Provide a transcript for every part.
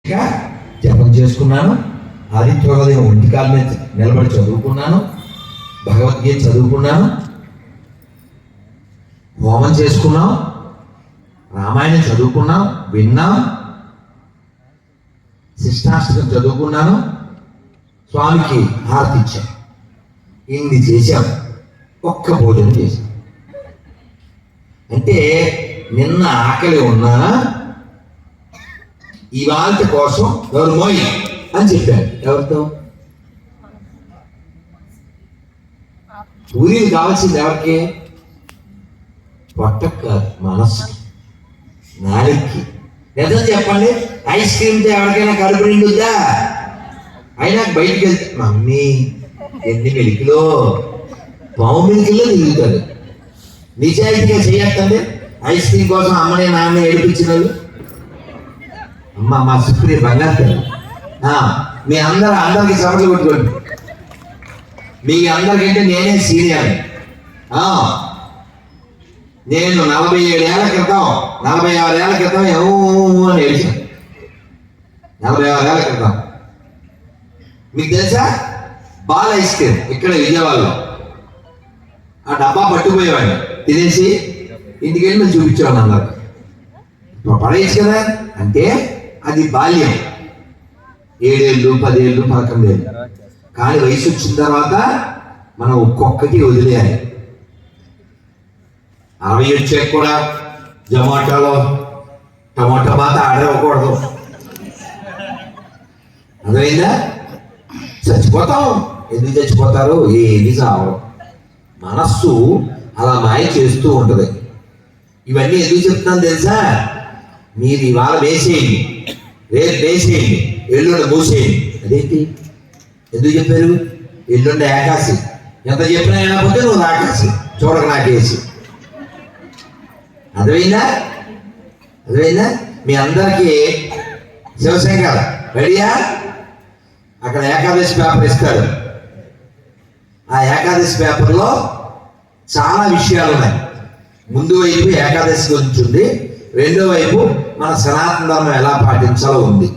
జపం చేసుకున్నాను, ఆదిత్యోదయం ఒంటికాల మీద నిలబడి చదువుకున్నాను, భగవద్గీత చదువుకున్నాను, హోమం చేసుకున్నాం, రామాయణం చదువుకున్నాం, విన్నాం, శిష్టాష్టకం చదువుకున్నాను, స్వామికి హారతి ఇచ్చాం. ఇన్ని చేశాం, ఒక్క భోజనం చేశాం. అంటే నిన్న ఆకలి ఉన్నా ఇవాళ కోసం ఎవరు మోయి అని చెప్పారు. ఎవరితో? పూరీలు కావాల్సింది ఎవరికి? పొట్టకు కాదు, మనస్సుకి, నాలుగుకి. నిజం చెప్పండి, ఐస్ క్రీమ్తో ఎవరికైనా కడుపు నిండుద్దా? అయినా బయటికి వెళ్తే మమ్మీ ఎన్ని మిలికిలో, పావు మిలికిలో తిరుగుతాడు. నిజాయితీగా చేయొద్దండి. ఐస్ క్రీమ్ కోసం అమ్మని నాన్న ఏడిపించిన వాళ్ళు. అమ్మ మా సుప్రియ బంగారు, మీ అందరికి సభలు కొట్టుకోండి. మీ అందరికంటే నేనే సీనియర్. నేను 47 ఏళ్ల క్రితం, 46 ఏళ్ల క్రితం అని ఏడిచాను. 46 ఏళ్ల క్రితం మీకు తెలుసా? బాల్ ఐస్ క్రీమ్ ఇక్కడ విజయవాడలో ఆ డబ్బా పట్టుకుపోయేవాడిని, తినేసి ఇంటికి వెళ్ళి మేము చూపించేవాడిని అందరికి. పడేయచ్చు కదా. అంటే అది బాల్యం, 7 ఏళ్ళు, 10 ఏళ్ళు, 11 ఏళ్ళు. కానీ వయసు వచ్చిన తర్వాత మనం ఒక్కొక్కటి వదిలేయాలి. 60 వచ్చాక కూడా జొమాటోలో టమాటో బాత ఆర్డర్ ఇవ్వకూడదు. అర్థమైందా? చచ్చిపోతాం. ఎందుకు చచ్చిపోతారు? ఏది చావరు. మనస్సు అలా మాయ చేస్తూ ఉంటుంది. ఇవన్నీ ఎందుకు చెప్తున్నాను తెలుసా? మీరు ఇవాళ వేసేయండి, రేపు వేసేయండి, ఎల్లుండి మూసేయండి. అదేంటి? ఎందుకు చెప్పారు? ఎల్లుండి ఏకాశి. ఎంత చెప్పినా ఏమైపోతే నువ్వు ఆకాశి చూడక నాకేసి. అర్థమైందా? అర్థమైందా? మీ అందరికీ శివశంకర్ రెడీయా? అక్కడ ఏకాదశి పేపర్ ఇస్తాడు. ఆ ఏకాదశి పేపర్లో చాలా విషయాలు ఉన్నాయి. ముందు వైపు ఏకాదశి గురించి ఉంది, రెండో వైపు మన సనాతన ధర్మం ఎలా పాటించాలో ఉంది.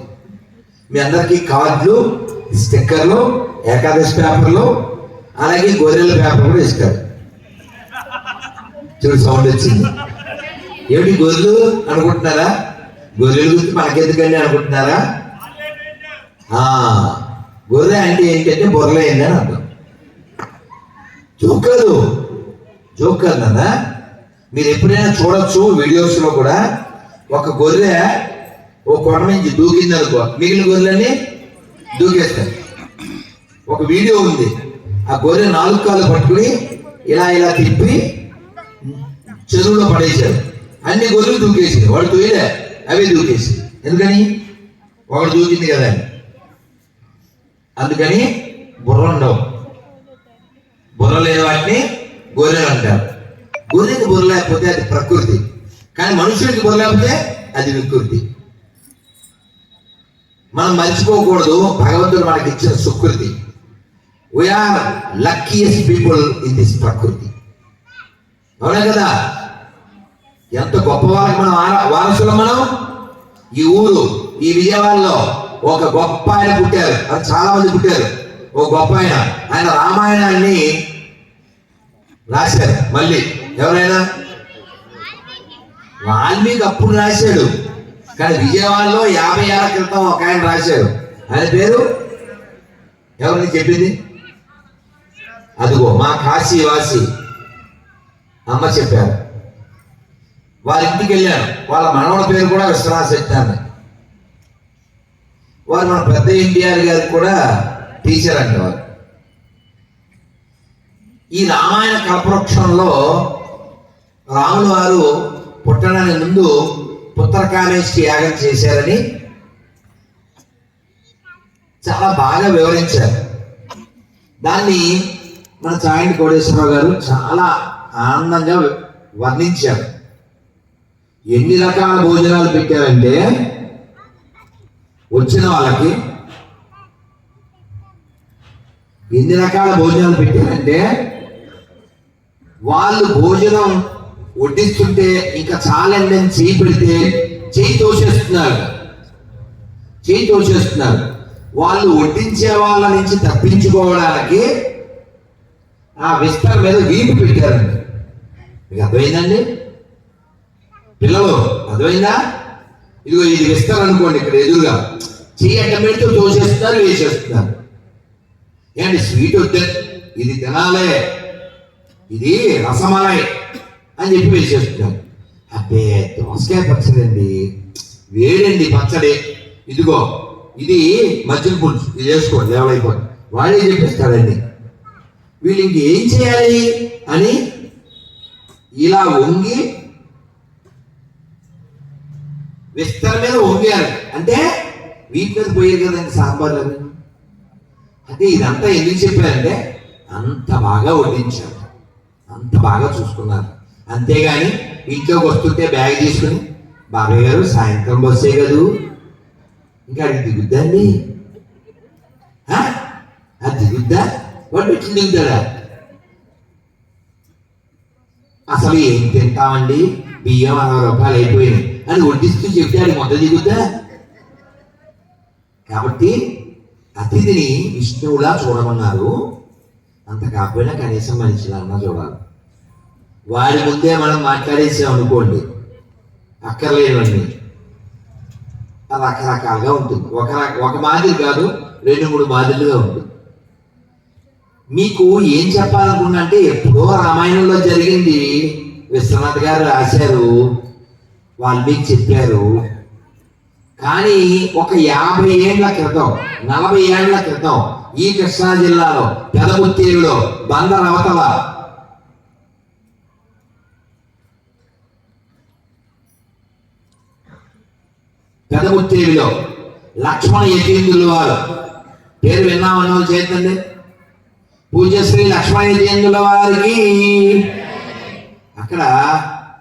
మీ అందరికీ కార్డులు, స్టిక్కర్లు, ఏకాదశి పేపర్లు, అలాగే గొర్రెల పేపర్ కూడా ఇస్తారు. చూడు సౌండ్ వచ్చింది. ఏమిటి గొర్రెలు అనుకుంటున్నారా? గొర్రెల గురించి మనకెందుకండి అనుకుంటున్నారా? గొర్రె అంటే ఏంటంటే బొర్రలైంది అని అర్థం. జోక్ కాదు నాన్న. మీరు ఎప్పుడైనా చూడొచ్చు వీడియోస్లో కూడా. ఒక గొర్రె ఓ కొండ నుంచి దూకింది అనుకో, మిగిలిన గొర్రెలన్నీ దూకేస్తాయి. ఒక వీడియో ఉంది, ఆ గొర్రె 4 కాళ్ళు పట్టుకుని ఇలా ఇలా తిప్పి చెరువులో పడేశారు. అన్ని గొర్రెలు దూకేసింది. వాడు తోయలే, అవే దూకేసి. ఎందుకని? వాడు దూకింది కదా అని. అందుకని బుర్ర ఉండవు. బుర్ర లేని వాటిని గొర్రెలు అంటారు. గొర్రెకి బుర్ర లేకపోతే అది ప్రకృతి, కానీ మనుషుడికి బుర్ర లేకపోతే అది వికృతి. మనం మర్చిపోకూడదు భగవంతుడు మనకి ఇచ్చిన సుకృతి. We are luckiest people in this ప్రకృతి. అవునా కదా? ఎంత గొప్ప వాళ్ళకి మనం వారసులం. మనం ఈ ఊరు, ఈ విజయవాడలో ఒక గొప్ప ఆయన పుట్టారు. అది చాలా మంది పుట్టారు. ఓ గొప్ప ఆయన రామాయణాన్ని రాశారు. మళ్ళీ ఎవరైనా? వాల్మీకి అప్పుడు రాశాడు, కానీ విజయవాడలో 50 ఏళ్ల క్రితం ఒక ఆయన రాశాడు. ఆయన పేరు ఎవరిని చెప్పింది? అదిగో మా కాశీవాసి అమ్మ చెప్పారు. వారి ఇంటికి వెళ్ళాను. వాళ్ళ మనవడ పేరు కూడా విశ్వనాథ సత్యాన్ని. వారు మన పెద్ద ఎన్టీఆర్ గారికి కూడా టీచర్ అంటేవారు. ఈ రామాయణ కల్పవృక్షంలో రాములు వారు పుట్టడానికి ముందు పుత్రకామేష్టి యాగం చేశారని చాలా బాగా వివరించారు. దాన్ని మన చాయండి కోటేశ్వరరావు గారు చాలా ఆనందంగా వర్ణించారు. ఎన్ని రకాల భోజనాలు పెట్టారంటే వచ్చిన వాళ్ళకి ఎన్ని రకాల భోజనాలు పెట్టారంటే వాళ్ళు భోజనం వడ్డిస్తుంటే ఇంకా చాలండి అని చేయి పెడితే చేయి తోసేస్తున్నారు. చేయి తోసేస్తున్నారు. వాళ్ళు వడ్డించే వాళ్ళ నుంచి తప్పించుకోవడానికి ఆ విస్తర మీద వీపు పెట్టారండి. మీకు అర్థమైందండి పిల్లలు? అర్థమైందా? ఇదిగో ఇది విస్తర అనుకోండి, ఇక్కడ ఎదురుగా చెయ్యి అడ్డం పెడితే తోసేస్తున్నారు, వేసేస్తున్నారు. ఏంటి స్వీట్ వద్దే, ఇది తినాలే, ఇది రసమలై అని చెప్పి వేసేస్తున్నారు. అబ్బే దోసకాయ పచ్చడి అండి, వేడండి పచ్చడి, ఇదిగో ఇది మజ్జిగ పులుసు, ఇది వేసుకోండి లేవలైపోతుంది, వాడే చెప్పేస్తాడండి. వీళ్ళు ఇంకేం చేయాలి అని ఇలా వంగి విస్తర మీద వంగారు. అంటే వీటి మీద పోయారు కదండి సాంబార్లు అవి. అంటే ఇదంతా ఎందుకు చెప్పారంటే అంత బాగా వడ్డించారు, అంత బాగా చూసుకున్నారు. అంతేగాని ఇంట్లోకి వస్తుంటే బ్యాగ్ తీసుకుని, బాబాయ్ గారు సాయంత్రం బస్సే కదూ, ఇంకా అది దిగుద్దండి, అది దిగుద్దా, వాడు ఎట్లు దిగుతాడా, అసలు ఏం తింటామండి, బియ్యం 60 రూపాయలు అయిపోయింది అని వడ్డిస్తూ చెప్తే అది మొదలు దిగుద్దా? కాబట్టి అతిథిని విష్ణువులా చూడమన్నారు. అంత కాకపోయినా కనీసం మనిషిలన్నా చూడాలి. వారి ముందే మనం మాట్లాడేసాం అనుకోండి, అక్కర్లేనివన్నీ రకరకాలుగా ఉంటుంది. ఒక మాదిరి కాదు, 2-3 మాదిరిగా ఉంటుంది. మీకు ఏం చెప్పాలనుకున్నా అంటే ఎప్పుడో రామాయణంలో జరిగింది, విశ్వనాథ్ గారు రాశారు, వాల్మీకి చెప్పారు. కానీ ఒక 50 ఏళ్ల క్రితం, 40 ఏళ్ల క్రితం ఈ కృష్ణా జిల్లాలో పెదముత్తేరులో బందర్ అవతల పెదముత్తేరులో లక్ష్మణ యతీంద్రుల వారు, పేరు విన్నామన్న వాళ్ళు చేతండి, పూజ్యశ్రీ లక్ష్మణ యతీంద్రుల వారికి అక్కడ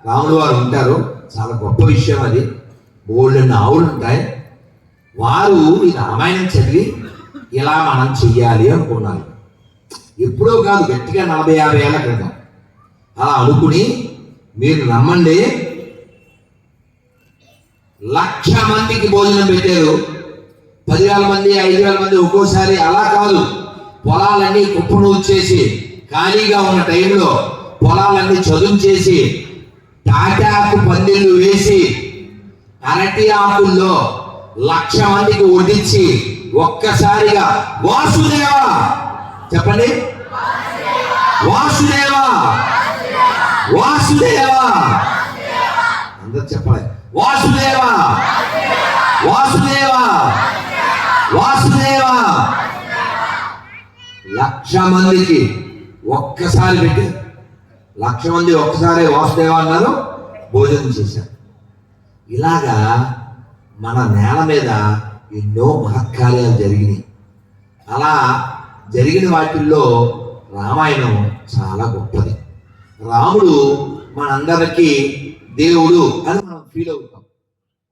రాముడు వారు ఉంటారు. చాలా గొప్ప విషయం అది. బోల్డెన్ ఆవులు ఉంటాయి. వారు ఈ రామాయణం చదివి ఇలా మనం చెయ్యాలి అనుకున్నారు. ఎప్పుడో కాదు, గట్టిగా 40-50 ఏళ్ల క్రితం అలా అనుకుని, మీరు నమ్మండి, 1,00,000 మందికి భోజనం పెట్టారు. 10,000 మంది 5,000 మంది ఒక్కోసారి. అలా కాదు, పొలాలన్నీ కుప్పను చేసి ఖాళీగా ఉన్న టైంలో పొలాలన్నీ చదును చేసి తాటాకు పందిళ్ళు వేసి అరటి ఆకుల్లో 1,00,000 మందికి వడ్డించి ఒక్కసారిగా వాసుదేవ చెప్పండి, వాసుదేవ వాసుదేవ అందరు చెప్పాలి, వాసుదేవ వాసుదేవ వాసుదేవ 1,00,000 మందికి ఒక్కసారి పెట్టి 1,00,000 మంది ఒక్కసారి వాసుదేవ అన్నారు, భోజనం చేశారు. ఇలాగా మన నేల మీద ఎన్నో మహత్కార్యాలు జరిగినాయి. అలా జరిగిన వాటిల్లో రామాయణం చాలా గొప్పది. రాముడు మనందరికీ దేవుడు అని మనం ఫీల్ అవుతాం,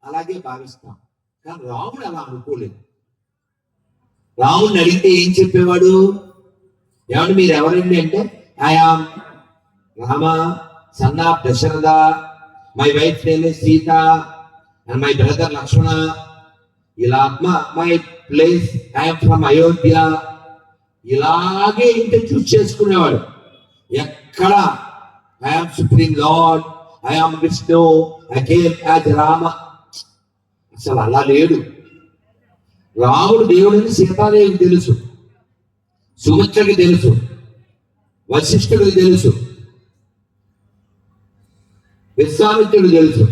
అలాగే భావిస్తాం. కానీ రాముడు అలా అనుకోలేదు. రాముడిని అడిగితే ఏం చెప్పేవాడు? ఏమంటే మీరు ఎవరండి అంటే, I am Rama, son of Dasharatha, my wife name is Sita and my brother Lakshmana, ఇలా my place I am from Ayodhya. ఇలాగే ఇంట్రడ్యూస్ చేసుకునేవాడు. ఎక్కడ I am supreme lord, I am Vishnu, I came as Rama, అసలు అలా లేడు. రాముడు దేవుడిని సీతాదేవికి తెలుసు, సుమిత్రకి తెలుసు, వశిష్ఠుడికి తెలుసు, విశ్వామిత్రుడు తెలుసు,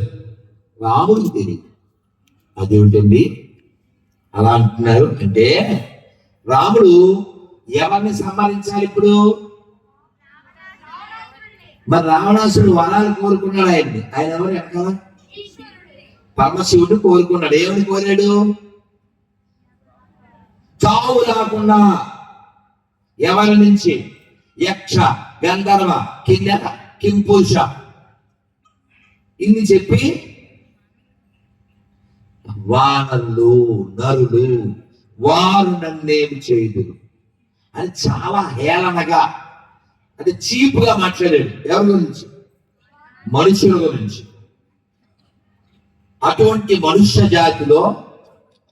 రాముడికి తెలియదు. అదేమిటండి అలా అంటున్నారు అంటే, రాముడు ఎవరిని సంహరించాలి ఇప్పుడు? మరి రావణాసుడు వరాలు కోరుకున్నాడు ఆయన్ని. ఆయన ఎవరు వెనకాల? పరమశివుడు కోరుకున్నాడు. ఏమని కోరాడు? చావు రాకుండా ఎవరి నుంచి? యక్ష, గంధర్వ, కిన్నెర, కింపురుష ఇన్ని చెప్పి వానరులు నరులు వారు నన్నేమి చేయుదురు అని చాలా హేళనగా, అంటే చీపుగా మాట్లాడాడు. ఎవరి గురించి? మనుషుల గురించి. అటువంటి మనుష్య జాతిలో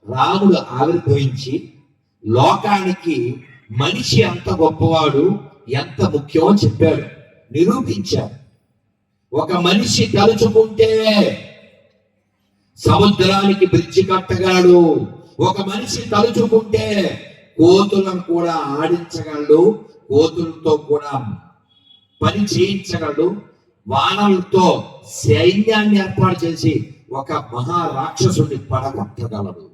రాముడు ఆవిర్భవించి లోకానికి మనిషి ఎంత గొప్పవాడు, ఎంత ముఖ్యమో చెప్పాడు, నిరూపించాడు. ఒక మనిషి తలుచుకుంటే సముద్రానికి బ్రిడ్జి కట్టగలడు. ఒక మనిషి తలుచుకుంటే కోతులను కూడా ఆడించగలడు, కోతులతో కూడా పని చేయించగలడు, వానలతో సైన్యాన్ని ఏర్పాటు చేసి ఒక మహారాక్షసుని పడగొట్టగలడు.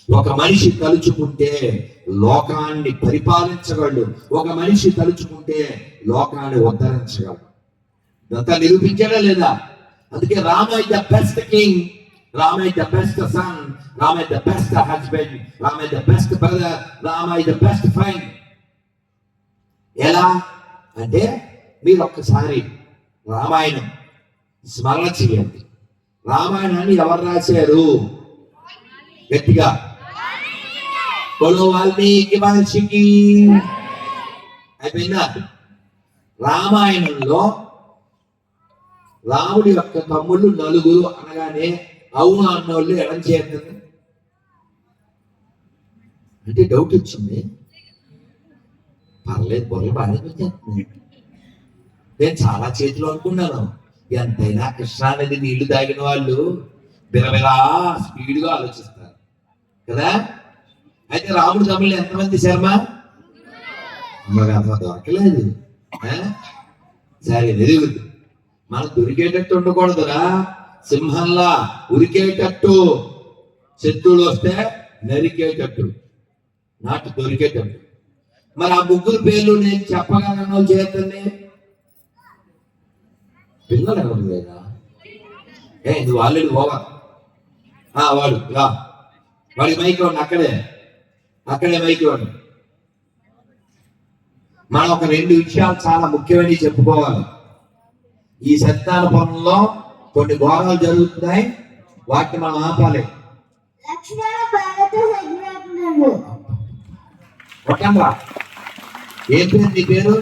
ఒక మనిషి తలుచుకుంటే లోకాన్ని పరిపాలించగలడు. ఒక మనిషి తలుచుకుంటే లోకాన్ని ఉద్ధరించగలడు. ఇదంతా నిరూపించాడా లేదా? అందుకే Rama is the best king, Rama is the best sun, Rama is the best husband, Rama is the best brother, Rama is the best friend. ఎలా అంటే మీరు ఒక్కసారి రామాయణం స్మరణ చేయండి. రామాయణాన్ని ఎవరు రాశారు? గట్టిగా వాల్మీకి మహర్షికి. అయిపోయిందా? రామాయణంలో రాముడి యొక్క తమ్ముళ్ళు నలుగురు అనగానే అవును అన్నోళ్ళు ఎడం చేస్తుంది అంటే డౌట్ వచ్చింది. పర్లేదు, బొర్రలు బాగానే వచ్చేస్తుంది. నేను చాలా చేతులు అనుకున్నాను. ఎంతైనా కృష్ణానది నీళ్లు తాగిన వాళ్ళు బిరబిరా స్పీడ్గా ఆలోచిస్తారు కదా. అయితే రాముడు తమ్ముళ్ళు ఎంతమంది శర్మ? మరి అంత దొరకలేదు. సరే ఎదుగుద్ది. మనం దొరికేటట్టు ఉండకూడదురా, సింహంలా ఉరికేటట్టు, శత్రువులు వస్తే నరికేటట్టు, నాటు దొరికేటట్టు. మరి ఆ ముగ్గురు పేర్లు నేను చెప్పగలను చేతండి. పిల్లలు ఎవరు లేదా? నువ్వు ఆల్రెడీ ఓవర్. వాడు రా, వాడికి మైక్ ఇవ్వండి. అక్కడే మైక్ ఇవ్వండి. మనం ఒక 2 విషయాలు చాలా ముఖ్యమైనవి చెప్పుకోవాలి. ఈ సత్యానుభవంలో కొన్ని ఘోరాలు జరుగుతున్నాయి, వాటిని మనం ఆపాలి. ఏం పేరు నీ పేరు?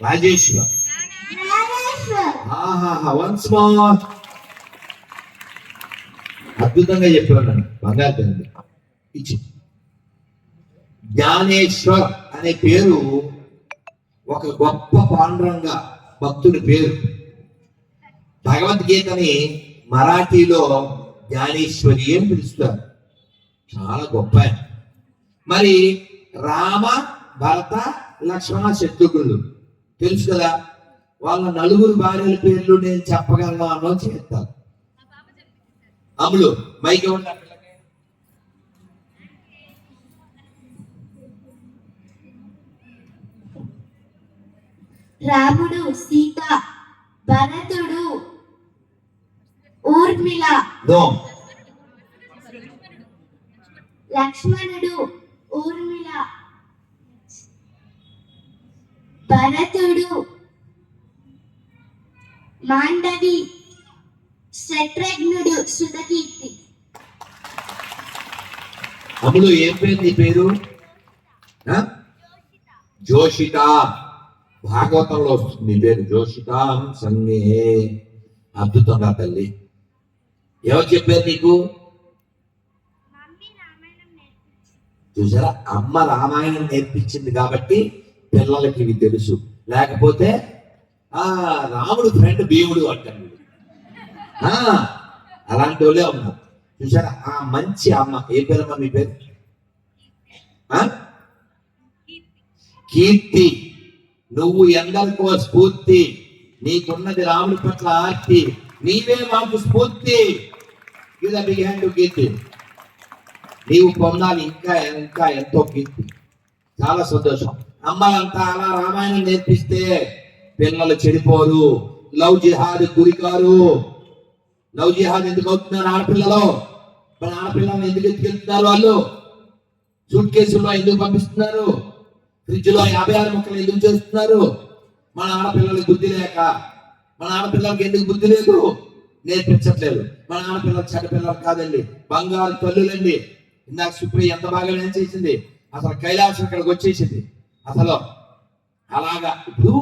రాజేశ్వర్. Once more. అద్భుతంగా చెప్పాడు. బంగారు తల్లి ఇచ్చి. జ్ఞానేశ్వర్ అనే పేరు ఒక గొప్ప పాండురంగ భక్తుడి పేరు. భగవద్గీతని మరాఠీలో జ్ఞానేశ్వరి అని పిలుస్తారు. చాలా గొప్ప. మరి రామ, భరత, లక్ష్మణ శత్రుఘ్నులు తెలుసు కదా. వాళ్ళ నలుగురు భార్యల పేర్లు నేను చెప్పగలను అన్నో చేస్తాను. అమ్ములు మైక్ ఉండ. రాముడు సీత, భరతుడు ఊర్మిళ, లక్ష్మణుడు ఊర్మిళ, భరతుడు మాండవి, శత్రుఘ్నుడు సుధకీర్తి. అమ్ములు ఏం పేరు నీ పేరు? జోషిత. భాగవతంలో వస్తుంది నీ పేరు జోషిత సంగే. అద్భుతంగా తల్లి. ఎవరు చెప్పారు నీకు? చూసారా, అమ్మ రామాయణం నేర్పించింది కాబట్టి పిల్లలకి ఇవి తెలుసు. లేకపోతే రాముడు ఫ్రెండ్ భీముడు అంటాడు. అలాంటి వాళ్ళే ఉన్నారు. చూసారా, ఆ మంచి అమ్మ. ఏ పేరమ్మా మీ పేరు? కీర్తి. నువ్వు ఎందరికో స్ఫూర్తి. నీకున్నది రాముడి పట్ల ఆర్తి. నీవే మాకు స్ఫూర్తి. కీర్తి నీవు పొందాలి ఇంకా ఇంకా ఎంతో కీర్తి. చాలా సంతోషం. అమ్మలంతా అలా రామాయణం నేర్పిస్తే పిల్లలు చెడిపోరు, లవ్ జిహాద్ గురికారు. లవ్ జిహాద్ ఎందుకు అవుతున్నారు? ఆడపిల్లలు. మన ఆడపిల్లలను ఎందుకు ఎత్తుకెళ్తున్నారు? వాళ్ళు సూట్ కేసుల్లో ఎందుకు పంపిస్తున్నారు? ఫ్రిడ్జ్ లో 56 ముక్కలు ఎందుకు చేస్తున్నారు? మన ఆడపిల్లలకి బుద్ధి లేక. మన ఆడపిల్లలకి ఎందుకు బుద్ధి లేదు? నేర్పించట్లేదు. మన ఆడపిల్లలు చెడ్డ పిల్లలు కాదండి, బంగారు తల్లులండి. ఇందాక సుప్రియ ఎంత బాగా ఏం చేసింది. అసలు కైలాసం ఇక్కడికి వచ్చేసింది. అసలు అలాగా. ఇప్పుడు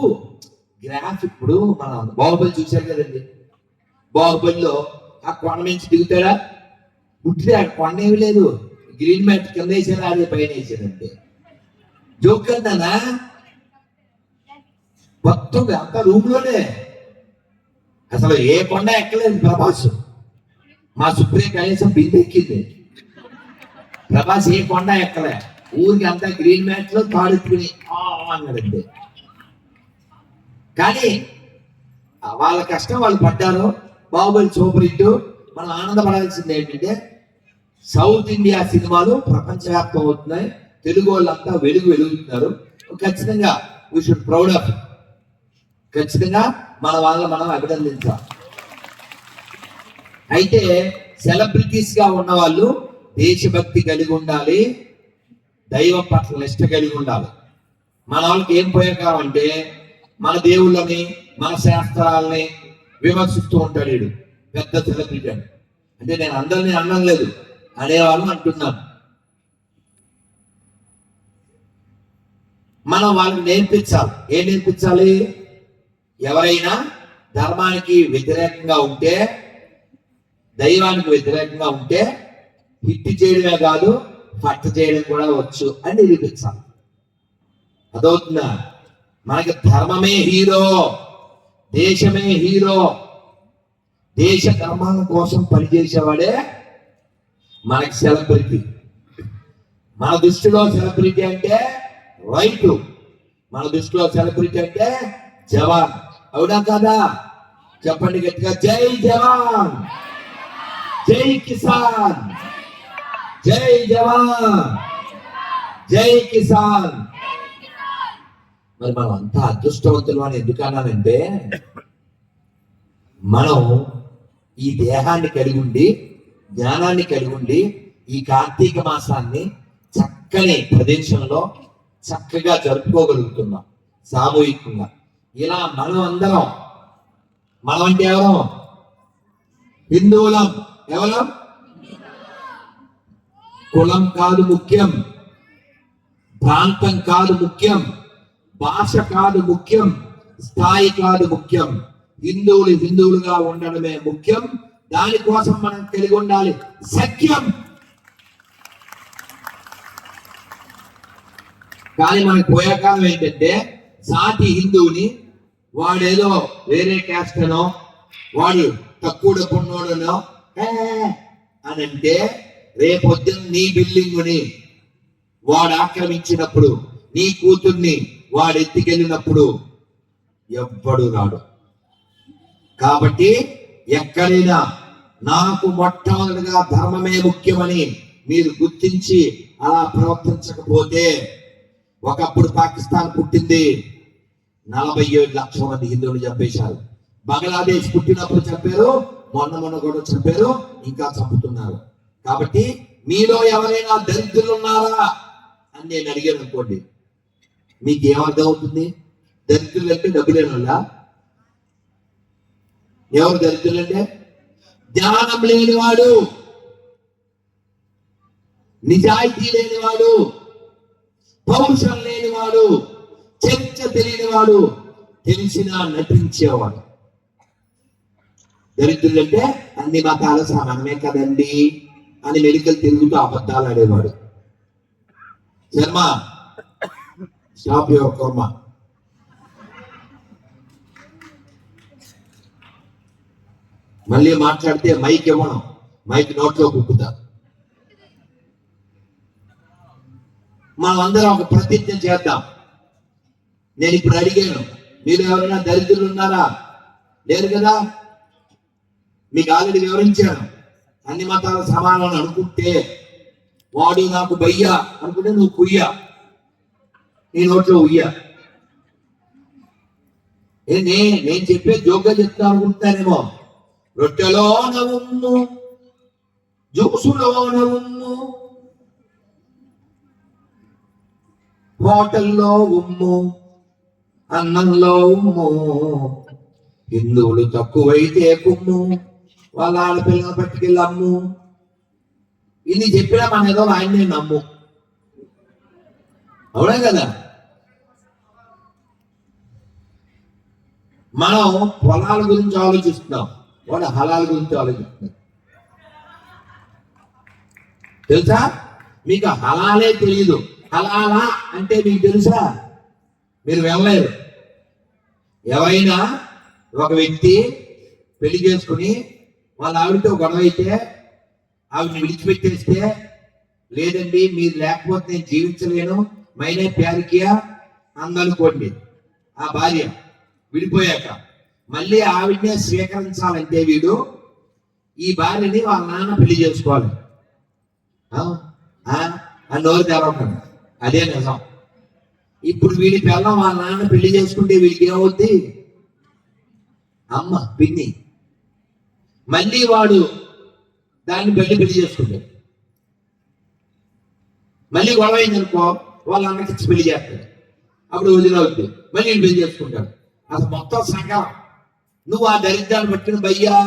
గ్రాఫిక్, ఇప్పుడు మన బాహుబలి చూశారు కదండి. బాహుబలిలో ఆ కొండ నుంచి దిగుతాడా? పుట్టితే ఆ కొండ ఏమి లేదు, గ్రీన్ మ్యాట్ కింద వేసాడు, అదే పైన వేసాడంటే. జోక్ కదానా? మొత్తం అంతా రూమ్ లోనే. అసలు ఏ కొండ ఎక్కలేదు ప్రభాస్. మా సుప్రీం కనీసం బిందె ఎక్కింది. ప్రభాస్ ఏ కొండ ఎక్కలే, ఊరికి అంతా గ్రీన్ మ్యాట్ లో తాడెత్తుకుని అన్నాడంతే. కానీ వాళ్ళ కష్టం వాళ్ళు పడ్డారు. Baahubali super hit. మనం ఆనందపడాల్సింది ఏంటంటే సౌత్ ఇండియా సినిమాలు ప్రపంచవ్యాప్తం అవుతున్నాయి, తెలుగు వాళ్ళంతా వెలుగుతున్నారు. ఖచ్చితంగా we should proud of it. ఖచ్చితంగా మన వాళ్ళని మనం అభినందించాలి. అయితే సెలబ్రిటీస్ గా ఉన్న వాళ్ళు దేశభక్తి కలిగి ఉండాలి, దైవం పట్ల నిష్ట కలిగి ఉండాలి. మన వాళ్ళకి ఏం పోయేకాలం అంటే మన దేవుళ్ళని మన శాస్త్రాలని విమర్శిస్తూ ఉంటాడు వీడు పెద్ద సెలబ్రిటీ అని. అంటే నేను అందరినీ అనడం లేదు, అనేవాళ్ళు అంటున్నాను. మనం వాళ్ళకి నేర్పించాలి. ఏం నేర్పించాలి? ఎవరైనా ధర్మానికి వ్యతిరేకంగా ఉంటే, దైవానికి వ్యతిరేకంగా ఉంటే హిట్ చేయడమే కాదు పట్ట చేయడం కూడా వచ్చు అని నిరూపించాలి. అదవుతుందా? మనకి ధర్మమే హీరో, దేశమే హీరో. దేశ ధర్మాల కోసం పనిచేసేవాడే మనకి సెలబ్రిటీ. మన దృష్టిలో సెలబ్రిటీ అంటే రైతు, మన దృష్టిలో సెలబ్రిటీ అంటే జవాన్. అవునా కాదా? చెప్పండి గట్టిగా, జై జవాన్, జై కిసాన్, జై జవాన్, జై కిసాన్. మరి మనం అంత అదృష్టవంతులు అని ఎందుకు అన్నానంటే, మనం ఈ దేహాన్ని కలిగి ఉండి, జ్ఞానాన్ని కలిగి ఉండి, ఈ కార్తీక మాసాన్ని చక్కని ప్రదేశంలో చక్కగా జరుపుకోగలుగుతున్నాం సామూహికంగా. ఇలా మనం అందరం, మనం అంటే ఎవరం? హిందువులం. ఎవరం? కులం కాదు ముఖ్యం, ప్రాంతం కాదు ముఖ్యం, భాష కాదు ముఖ్యం, స్థాయి కాదు ముఖ్యం. హిందువులు హిందువులుగా ఉండడమే ముఖ్యం. దానికోసం మనం కలిగి ఉండాలి సత్యం. కానీ మనకు పోయే కాలం ఏంటంటే సాటి హిందువుని వాడేదో వేరే క్యాస్ట్ అనో, వాడు తక్కువ డబ్బున్నోడనో అని అంటే, రేపొద్దున నీ బిల్డింగుని వాడు ఆక్రమించినప్పుడు, నీ కూతుర్ని వాడు ఎత్తికెళ్ళినప్పుడు ఎవ్వడు రాడు. కాబట్టి ఎక్కడైనా నాకు మొట్టమొదటిగా ధర్మమే ముఖ్యమని మీరు గుర్తించి అలా ప్రవర్తించకపోతే, ఒకప్పుడు పాకిస్తాన్ పుట్టింది, 47 లక్షల మంది హిందువులు చంపేశారు. బంగ్లాదేశ్ పుట్టినప్పుడు చంపారు, మొన్న కూడా చంపారు, ఇంకా చంపుతున్నారు. కాబట్టి మీలో ఎవరైనా దరిద్రులు ఉన్నారా అని నేను అడిగాను అనుకోండి, మీకు ఏమర్థం అవుతుంది? దరిద్రులు అంటే డబ్బులేనోళ్ళా? ఎవరు దరిద్రులు అంటే? జ్ఞానం లేనివాడు, నిజాయితీ లేనివాడు, పౌరుషం లేనివాడు, చర్చ తెలియనివాడు, తెలిసినా నటించేవాడు. దరిద్రులు అంటే అన్ని మతాలు సమానమే కదండి అని మెడికల్ తిరుగుతూ అబద్ధాలు ఆడేవాడు. శర్మ, స్టాప్ యువర్ కర్మ. మళ్ళీ మాట్లాడితే మైక్ ఇవ్వను, మైక్ నోట్లో కుక్కుతా. మనం అందరం ఒక ప్రతిజ్ఞ చేద్దాం. నేను ఇప్పుడు అడిగాను, మీరు ఎవరైనా దరిద్రులు ఉన్నారా? లేరు కదా. మీకు ఆల్రెడీ వివరించాను. అన్ని మతాల సమానం అనుకుంటే, వాడు నాకు బయ్యా అనుకుంటే నువ్వు కుయ్యా, నీ నోట్లో ఉయ్యా. నేను చెప్పే జోగ్గా చెప్తా అనుకుంటానేమో. రొట్టెలోన ఉమ్ము, జ్యూసులోన ఉమ్ము, హోటల్లో ఉమ్ము, అన్నంలో ఉమ్ము. హిందువులు తక్కువైతే కుమ్ము, వాళ్ళ ఆడపిల్లలు పట్టుకెళ్ళి అమ్ము. ఇది చెప్పినా మన ఏదో ఆయన్ని నమ్ము. అవునా కదా? మనం పొలాల గురించి ఆలోచిస్తున్నాం. వాడు హలాల్ గురించి ఆలోచిస్తున్నారు. తెలుసా? మీకు హలాలే తెలియదు. హలాలా అంటే మీకు తెలుసా? మీరు వెళ్ళలేరు. ఎవరైనా ఒక వ్యక్తి పెళ్లి చేసుకుని వాళ్ళ ఆవిడతో గొడవ అయితే ఆవిడని విడిచిపెట్టేస్తే, లేదండి మీరు లేకపోతే నేను జీవించలేను, మైనే ప్యారికియా అందనుకోండి, ఆ భార్య విడిపోయాక మళ్ళీ ఆవిడనే స్వీకరించాలంటే వీడు ఈ భార్యని వాళ్ళ నాన్న పెళ్లి చేసుకోవాలి. నోరు తెరవకండి, అదే నిజం. ఇప్పుడు వీడి పిల్లం వాళ్ళ నాన్న పెళ్లి చేసుకుంటే వీడికి ఏమవుద్ది? అమ్మ పిన్ని. మళ్ళీ వాడు దాన్ని పెళ్లి చేసుకుంటాడు. మళ్ళీ గొడవ అయిందనుకో వాళ్ళ అన్నకి పెళ్లి చేస్తాడు. అప్పుడు వదిలవుద్ది, మళ్ళీ పెళ్లి చేసుకుంటాడు. అసలు మొత్తం సంఘం. నువ్వు ఆ దరిద్రాన్ని పట్టిన భయ్యా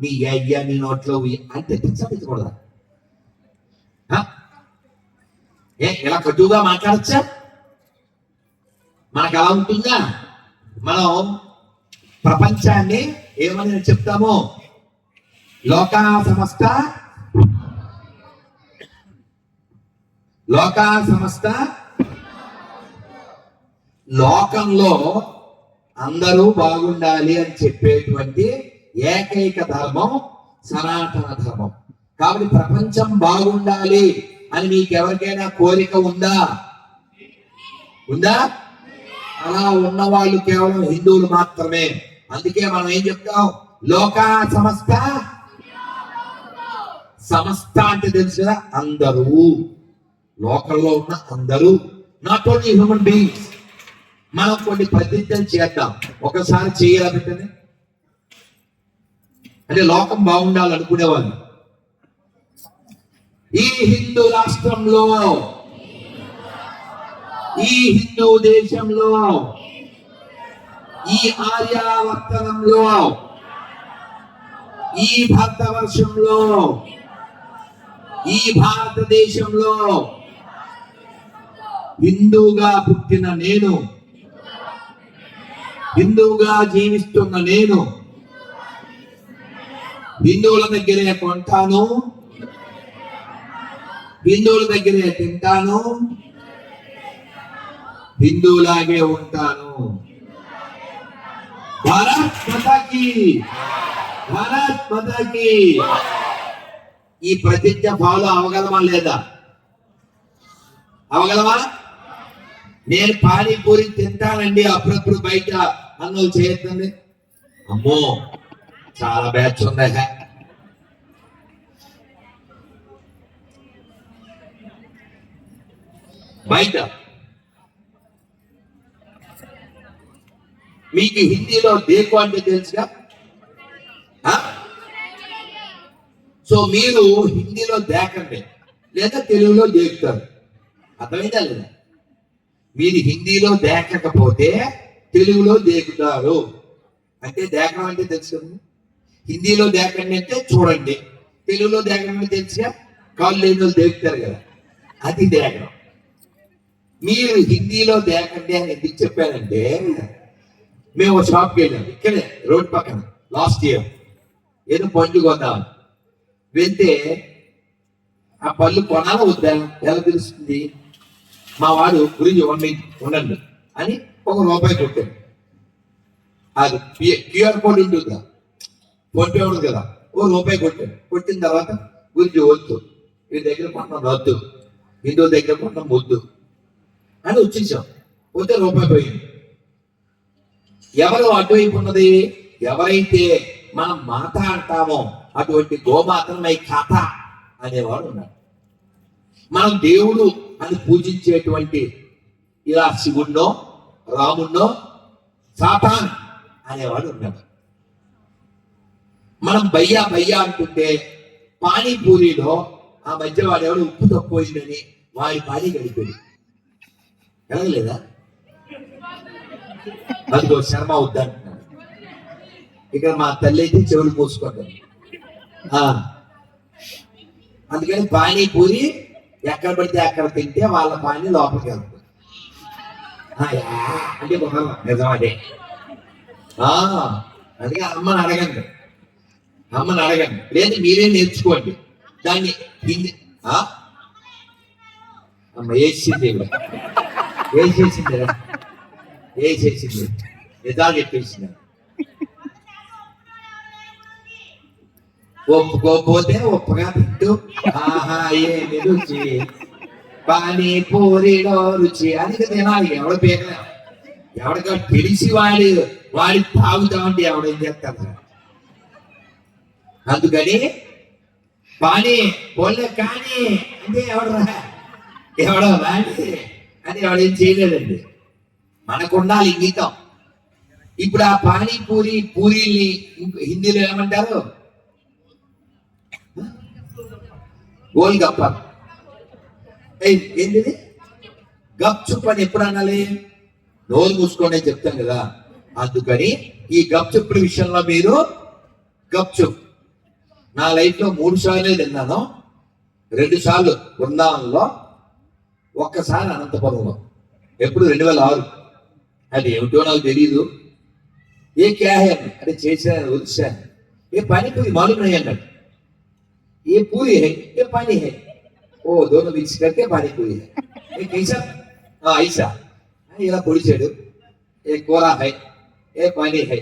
నీ అయ్యా నీ నోట్లో అంటే తెచ్చకూడదా? ఇలా కటువుగా మాట్లాడచ్చా? మనకు అలా ఉంటుందా? మనం ప్రపంచాన్ని ఏమని చెప్తాము? లోకా సమస్త లోకంలో అందరూ బాగుండాలి అని చెప్పేటువంటి ఏకైక ధర్మం సనాతన ధర్మం. కాబట్టి ప్రపంచం బాగుండాలి అని మీకు ఎవరికైనా కోరిక ఉందా? అలా ఉన్న వాళ్ళు కేవలం హిందువులు మాత్రమే. అందుకే మనం ఏం చెప్తాం? లోకా సమస్త అంటే తెలుసు కదా, అందరూ, లోకంలో ఉన్న అందరూ, నాట్ ఓన్లీ హ్యూమన్ బీయింగ్స్. మనం కొన్ని ప్రతిజ్ఞలు చేద్దాం. ఒకసారి చేయాలంటేనే అంటే లోకం బాగుండాలనుకునే వాళ్ళు ఈ హిందూ రాష్ట్రంలో, ఈ హిందూ దేశంలో, ఈ ఆర్యావర్తనంలో, ఈ భారతవర్షంలో, ఈ భారతదేశంలో హిందూగా పుట్టిన నేను, హిందూగా జీవిస్తున్న నేను హిందువుల దగ్గరే కొంటాను, హిందువుల దగ్గరే తింటాను, హిందువులాగే ఉంటాను. భారత్ మాతాకి, భారత్ మాతాకి. ఈ ప్రతిజ్ఞ ఫాలో అవగలమా లేదా? అవగలమా? నేను పానీపూరి తింటానండి అప్పుడప్పుడు బయట అన్నలు చేయొద్దండి. అమ్మో చాలా బ్యాచ్ ఉన్నాయి. బయట మీకు హిందీలో దేకు అంటే తెలుసుగా. సో మీరు హిందీలో దేకండి, లేదా తెలుగులో దేకుతారు. అర్థమైందా లేదా? మీరు హిందీలో దేకకపోతే తెలుగులో దేకుతారు. అంటే దేకం అంటే తెలుసు. హిందీలో దేకండి అంటే చూడండి, తెలుగులో దేకం అంటే తెలుసుగా. కాళ్ళు లేని దేకుతారు కదా, అది దేకం. మీరు హిందీలో దేకండి అని ఎందుకు చెప్పారంటే, మేము షాప్కి వెళ్ళాం ఇక్కడే రోడ్ పక్కన లాస్ట్ ఇయర్, ఏదో పండు కొందాం. వెళ్తే ఆ పళ్ళు కొనాలా వద్దా ఎలా తెలుస్తుంది? మా వాడు గురించి ఉండండి అని ₹1 కొట్టాడు. అది క్యూఆర్ కోడ్ ఉంటుందా? ఫోన్ పే ఉండదు కదా. ₹1 కొట్టాడు. కొట్టిన తర్వాత గురించి వద్దు, వీడి దగ్గర కొన్నాం వద్దు, హిందూ దగ్గర కొన్నాం వద్దు అని వచ్చేసాం. పోతే ₹1 పోయింది. ఎవరు అటువైపు ఉన్నది? ఎవరైతే మనం మాత అంటామో అటువంటి గోమాతమై ఖాత అనేవాడు ఉన్నాడు. మనం దేవుడు అని పూజించేటువంటి ఇలా శివుణ్ణో రాముణ్ణో సాతాన్ అనేవాడు ఉన్నాడు. మనం బయ్యా అంటుంటే పానీపూరిలో ఆ మధ్య వాడు ఎవడు ఉప్పు తక్కువైందని వాడి పానీ గడిపాడు. ఎలాగలేదా? అదిగో శర్మ వద్దంటున్నాడు. ఇక్కడ మా తల్లి అయితే చెవులు మూసుకుంటాను. అందుకని పానీపూరి ఎక్కడ పడితే అక్కడ తింటే వాళ్ళ పానీ లోపలికి వెళ్తుంది. అంటే నిజం అదే. అందుకే అమ్మని అడగండి, అమ్మని అడగండి, లేదు మీరే నేర్చుకోండి దాన్ని. హిందీ అమ్మ వేసింది, వేసేసింది, వేసేసింది, నిజాలు చెప్పేసింది. ఒప్పుకోపోతే ఒప్పుగా తింటూ ఆహా ఏమి రుచి పానీపూరిలో రుచి అని తినాలి. ఎవడ పేరు ఎవడికా తెలిసి వాడి తాగుతామంటే ఎవడేం చేస్తారు. అందుకని పానీ పోలే కానీ అంటే ఎవడో రాని అని ఎవడేం చేయలేదండి. మనకు ఉండాలి ఇంగితం. ఇప్పుడు ఆ పానీపూరి పూరీల్ని హిందీలో ఏమంటారు? గోల్ గప్ప. ఏంటిది గప్చుప్ అని ఎప్పుడు అనాలి? నోరు మూసుకోండి అని చెప్తాం కదా. అందుకని ఈ గప్చుప్ విషయంలో మీరు గప్చుప్ నా లైఫ్ లో 3 సార్లు తిన్నాను. 2 సార్లు బృందావనంలో, ఒక్కసారి అనంతపురంలో. ఎప్పుడు 2006. అది ఏమిటో నాకు తెలియదు. ఏ క్యాహే అంటే చేశాను, వచ్చాను. ఏ పానీపూరి మాలూమ్ नहीं అన్నాడు. ये पूरी है, ये पानी है, वो दोनों मिक्स करके पानी पूरी है. ये कैसा? हाँ ऐसा. ఇలా పొడిచాడు. ఏ కూర హై, ఏ పానీ హై.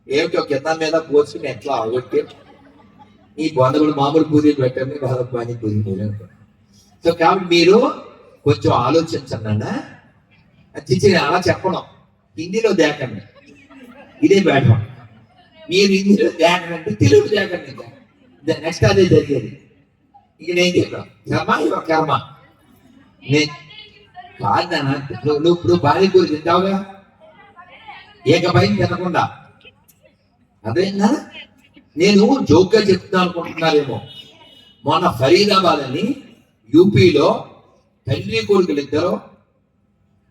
ఏమిటో కింద మీద పోసుకుని ఎట్లా అవగొట్టి ఈ బొందలు మామూలు పూరీలు పెట్టండి, వాళ్ళ పానీ పూరి. సో కాబట్టి మీరు కొంచెం ఆలోచించండి అన్న. చిచ్చి అలా చెప్పడం హిందీలో దేకండి, ఇదే బేటం. మీరు హిందీలో దేకండి, తెలుగు దేకండి. నెక్స్ట్ అదే జరిగేది. ఇక నేను చెప్పాను కర్మ, ఇవ కర్మ. కాదన్నా, నువ్వు పానీపూరి తింటావుగా ఏకపైన తినకుండా. అదేనా నేను జోక్గా చెప్తాను అనుకుంటున్నారేమో. మొన్న ఫరీదాబాద్ అని యూపీలో తండ్రి కొడుకులు ఇద్దరు,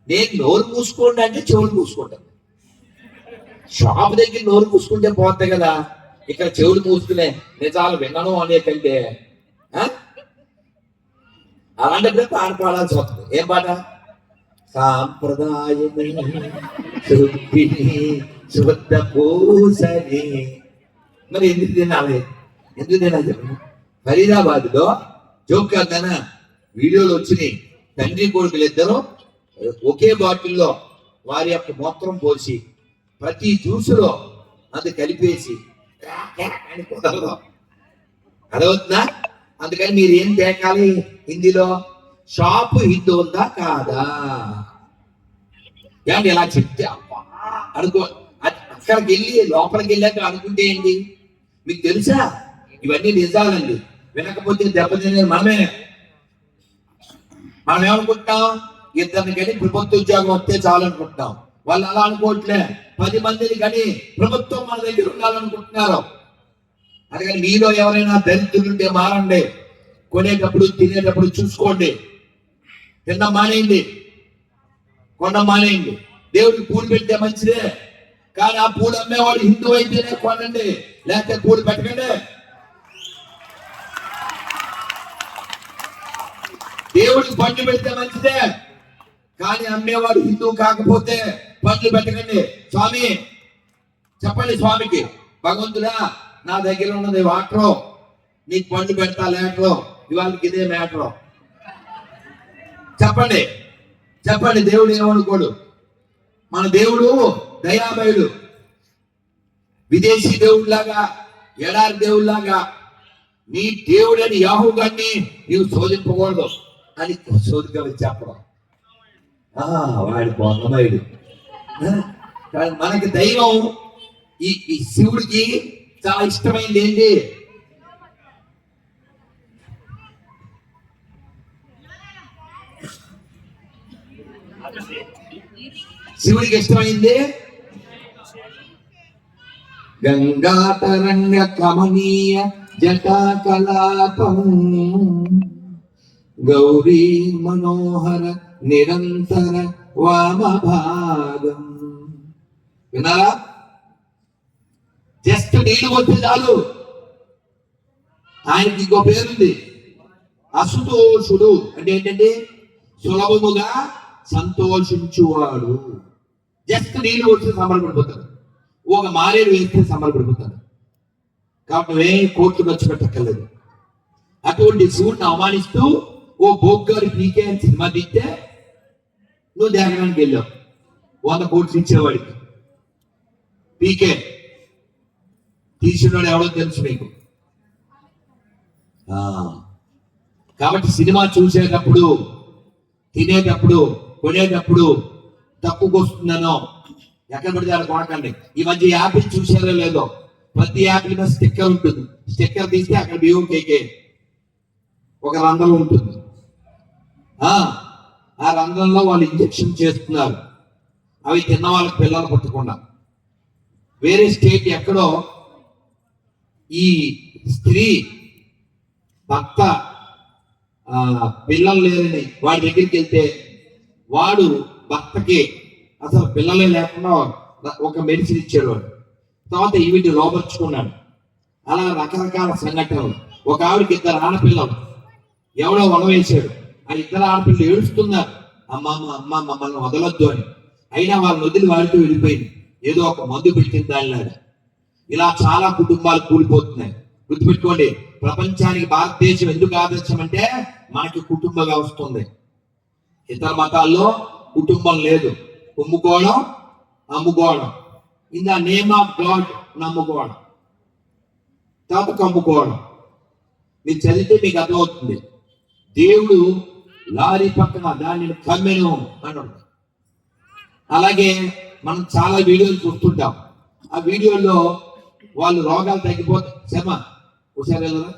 నేను నోరు మూసుకోండి అంటే చెవులు మూసుకుంటాను. షాప్ దగ్గర నోరు మూసుకుంటే పోతాయి కదా, ఇక్కడ చెవులు మూసుకునే నిజాలు వినను అనే కంటే అలాంటప్పుడే పాట పాడాల్సి వస్తుంది. ఏం పాట? సాంప్రదాయమే శుద్ధ పూసని. మరి ఎందుకు తినాలి? చెప్పండి. ఫరీదాబాద్ లో జోక్ కాదనా వీడియోలు వచ్చినాయి. తండ్రి కొడుకులు ఇద్దరు ఒకే బాటిల్లో వారి యొక్క మూత్రం పోసి ప్రతి జ్యూసులో అది కలిపేసి అదవుతుందా? అందుకని మీరు ఏం తేకాలి హిందీలో? షాపు హిందీ ఉందా కాదా? ఏంటి ఇలా చెప్తే అబ్బా అనుకో. అక్కడికి వెళ్ళి లోపలికి వెళ్ళాక అనుకుంటే ఏంటి? మీకు తెలుసా ఇవన్నీ నిజాలండి. వినకపోతే దెబ్బతినేది మనమే. మనం ఏమనుకుంటాం? ఇద్దరిని కానీ ప్రభుత్వ ఉద్యోగం వస్తే చాలు అనుకుంటున్నాం. వాళ్ళు అలా అనుకోవట్లే. 10 మందిని కానీ ప్రభుత్వం మన దగ్గర ఉండాలనుకుంటున్నారు. అందుకని మీలో ఎవరైనా దరిద్రులుంటే మారండి. కొనేటప్పుడు తినేటప్పుడు చూసుకోండి. తిన్న మానేయండి, కొన్న మానేయండి. దేవుడికి పూలు పెడితే మంచిదే, కానీ ఆ పూలు అమ్మేవాడు హిందూ అయితేనే కొనండి, లేకపోతే పూలు పెట్టకండి. దేవుడికి పండు పెడితే మంచిదే, కానీ అమ్మేవాడు హిందూ కాకపోతే పండ్లు పెట్టకండి. స్వామి చెప్పండి స్వామికి, భగవంతుడా నా దగ్గర ఉన్నది వాటరు, నీకు పండు పెడతా లేటరు, ఇవాళకి ఇదే మ్యాటరు. చెప్పండి చెప్పండి. దేవుడు ఏమనుకోడు. మన దేవుడు దయామయుడు. విదేశీ దేవుడిలాగా, ఎడారి దేవుడిలాగా నీ దేవుడని యాహూ గారిని నీవు శోధింపకూడదు అని శోధికలు చెప్పడం. వాడి బొందమయుడు. మనకి దైవం ఈ శివుడికి చాలా ఇష్టమైంది ఏంటి? శివుడికి ఇష్టమైంది గంగాతరంగ కమనీయ జటా కలాపం గౌరీ మనోహర నిరంతర వామభాగం. విన్నారా? జస్ట్ నీళ్లు కొట్టి చాలు. ఆయనకి ఇంకో పేరుంది, అసుతోషుడు. అంటే ఏంటంటే సులభముగా సంతోషించువాడు. జస్ట్ నీళ్లు వచ్చి సంబరపడిపోతాడు, ఒక మారేడు వేస్తే సంబరపడిపోతాడు. కాబట్టి నువ్వేం కోట్లు ఖర్చు పెట్టక్కర్లేదు. అటువంటి శివుడిని అవమానిస్తూ ఓ బోగ్గారి పీకే అని సినిమా తీస్తే నువ్వు దేవడానికి వెళ్ళావు 100 కోట్లు ఇచ్చేవాడికి. పీకే తీసినోడు ఎవడో తెలుసు నీకు. కాబట్టి సినిమా చూసేటప్పుడు, తినేటప్పుడు, కొనేటప్పుడు తక్కువకు వస్తుందనో ఎక్కడ పడితే అక్కడ కొనకండి. ఈ మధ్య యాపిల్ చూసారో లేదో, ప్రతి యాపిల్ మీద స్టిక్కర్ ఉంటుంది. స్టిక్కర్ తీస్తే అక్కడ బియ్యం కేకే ఒక రంధ్రం ఉంటుంది. ఆ రంధ్రంలో వాళ్ళు ఇంజెక్షన్ చేస్తున్నారు, అవి తిన్న వాళ్ళకి పిల్లలు పట్టకుండా. వేరే స్టేట్ ఎక్కడో ఈ స్త్రీ భర్త పిల్లలు లేరని వాడి దగ్గరికి వెళ్తే వాడు భర్తకి అసలు పిల్లలే లేకుండా ఒక మెడిసిన్ ఇచ్చాడు. వాడు తర్వాత వీటిని లోపరుచుకున్నాడు. అలా రకరకాల సంఘటనలు. ఒక ఆవిడకి 2 ఆడపిల్లలు, ఎవడో వనవేశాడు. ఆ 2 ఆడపిల్లలు ఏడుస్తున్నారు, అమ్మ మమ్మల్ని వదలొద్దు అని. అయినా వాళ్ళని వదిలి వాడితో వెళ్ళిపోయింది. ఏదో ఒక మందు పెట్టిన దానిలాగా. ఇలా చాలా కుటుంబాలు కూలిపోతున్నాయి. గుర్తుపెట్టుకోండి, ప్రపంచానికి భారతదేశం ఎందుకు ఆదర్శం అంటే మనకి కుటుంబ వ్యవస్థ ఉంది. ఇతర మతాల్లో కుటుంబం లేదు. కుమ్ముకోవడం, అమ్ముకోవడం, in the name of God నమ్ముకోవడం, తర్వాత కమ్ముకోవడం. మీరు చదివితే మీకు అర్థమవుతుంది. దేవుడు లారీ పక్కన దానిని కమ్మెను అన్నాడు. అలాగే మనం చాలా వీడియోలు చూస్తుంటాం. ఆ వీడియోలో వాళ్ళు రోగాలు తగ్గిపోతాయి. శర్మ ఒకసారి వెళ్ళరా,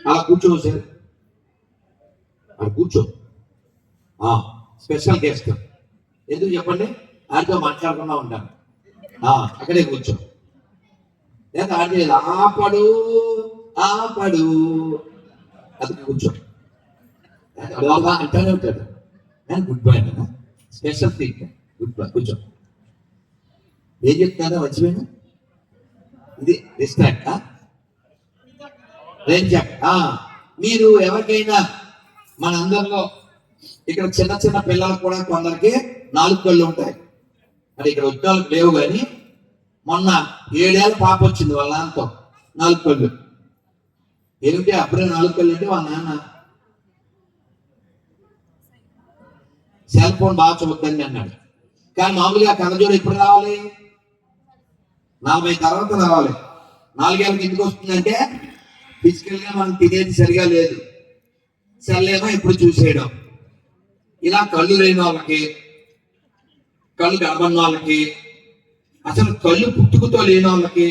అలా కూర్చో, సార్ అలా కూర్చో. స్పెషల్ గెస్ట్ ఎందుకు చెప్పండి, ఆడితో మాట్లాడకుండా ఉంటాను. అక్కడే కూర్చో. లేదా ఆడి ఆపడు అది కూర్చో అంటానే ఉంటాడు. గుడ్ బాయ్ అన్న, స్పెషల్ థింగ్, గుడ్ బాయ్, కూర్చో. ఏం చెప్తారా మర్చిపోయినా, ఇది డిస్ట్రాక్ట్ మీరు ఎవరికైనా మన అందరిలో ఇక్కడ చిన్న చిన్న పిల్లలకు కూడా కొందరికి 4 కళ్ళు ఉంటాయి. మరి ఇక్కడ ఉద్యోగాలకు లేవు, కానీ మొన్న 7 ఏళ్ళ పాప వచ్చింది వాళ్ళ నాన్నతో 4 కళ్ళు. ఏమిటి అప్పుడే 4 కళ్ళు అంటే వాళ్ళ నాన్న సెల్ ఫోన్ బాగా చూద్దండి అన్నాడు. కానీ మామూలుగా కళ్ళజోడు ఎప్పుడు రావాలి, 40 తర్వాత రావాలి. 4 ఏళ్ళకి ఎందుకు వస్తుందంటే ఫిజికల్ గా మనం తినేది సరిగా లేదు, సెల్లేమో ఎప్పుడు చూసేయడం. ఇలా కళ్ళు లేని వాళ్ళకి, కళ్ళు కనబడిన వాళ్ళకి, అసలు కళ్ళు పుట్టుకతో లేని వాళ్ళకి,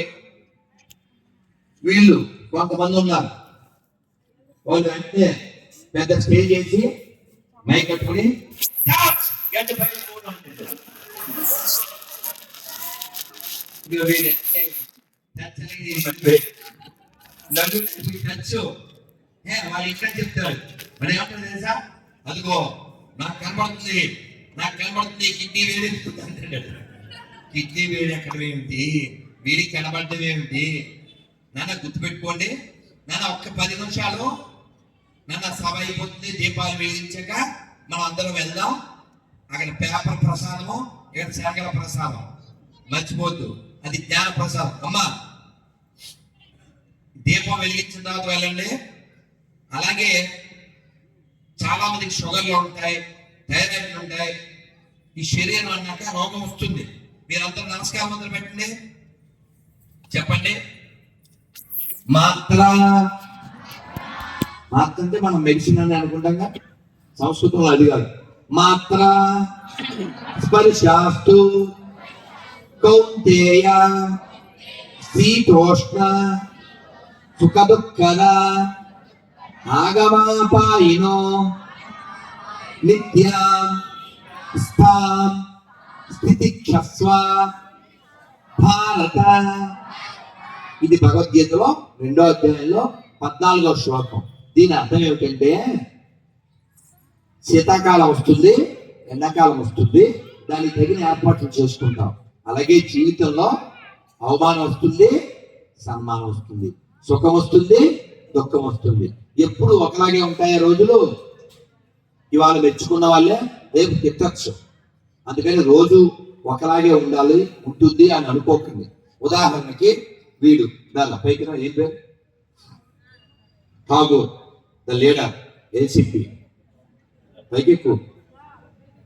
వీళ్ళు కొంతమంది ఉన్నారు. వాళ్ళు అంటే పెద్ద స్టేజ్ చేసి మైక్ కట్టుకుని వాళ్ళు ఇక్కడ చెప్తారు. మరి ఏమంటారు తెలుసా, అదిగో నాకు కనబడుతుంది కిడ్నీ వేడి అంటాడు. కిడ్నీ వేడి ఎక్కడ ఏమిటి, వీడికి కనబడటం ఏమిటి నాన్న, గుర్తుపెట్టుకోండి నాన్న. ఒక్క 10 నిమిషాలు నాన్న సభ అయిపోతుంది, దీపాలు వెలిగించాక మనం అందరం వెళ్దాం. అక్కడ పేపర్ ప్రసాదము, ఇక్కడ శనగల ప్రసాదం మర్చిపోద్దు, అది జ్ఞాన ప్రసాదం. అమ్మా దీపం వెలిగించిన తర్వాత వెళ్ళండి. అలాగే చాలా మందికి షుగర్లు ఉంటాయి, థైరాయిడ్లు ఉంటాయి. ఈ శరీరం అన్నాక రోగం వస్తుంది. మీరంతా నమస్కారం మొదలు పెట్టండి, చెప్పండి. మాత్ర అంటే మనం మెడిసిన్ అని అనుకుంటాం, సంస్కృతంలో అది కాదు. మాత్ర స్పర్శాస్తు కౌంతేయ శీతోష్ణ సుఖ దుఃఖద ఆగమాపాయినో నిత్యాం స్థాం స్థితిక్షస్వ భారత. ఇది భగవద్గీతలో 2వ అధ్యాయంలో 14వ శ్లోకం. దీని అర్థం ఏమిటంటే, శీతాకాలం వస్తుంది, ఎండాకాలం వస్తుంది, దానికి తగిన ఏర్పాట్లు చేసుకుంటాం. అలాగే జీవితంలో అవమానం వస్తుంది, సన్మానం వస్తుంది, సుఖం వస్తుంది, దుఃఖం వస్తుంది. ఎప్పుడు ఒకలాగే ఉంటాయి రోజులు. ఇవాళ మెచ్చుకున్న వాళ్ళే రేపు తిట్టచ్చు. అందుకని రోజు ఒకలాగే ఉంటుంది అని అనుకోకండి. ఉదాహరణకి వీడు దాని పైకి రా, ఏం పేరు? Tagore the leader, ACP. పైకి ఎక్కువ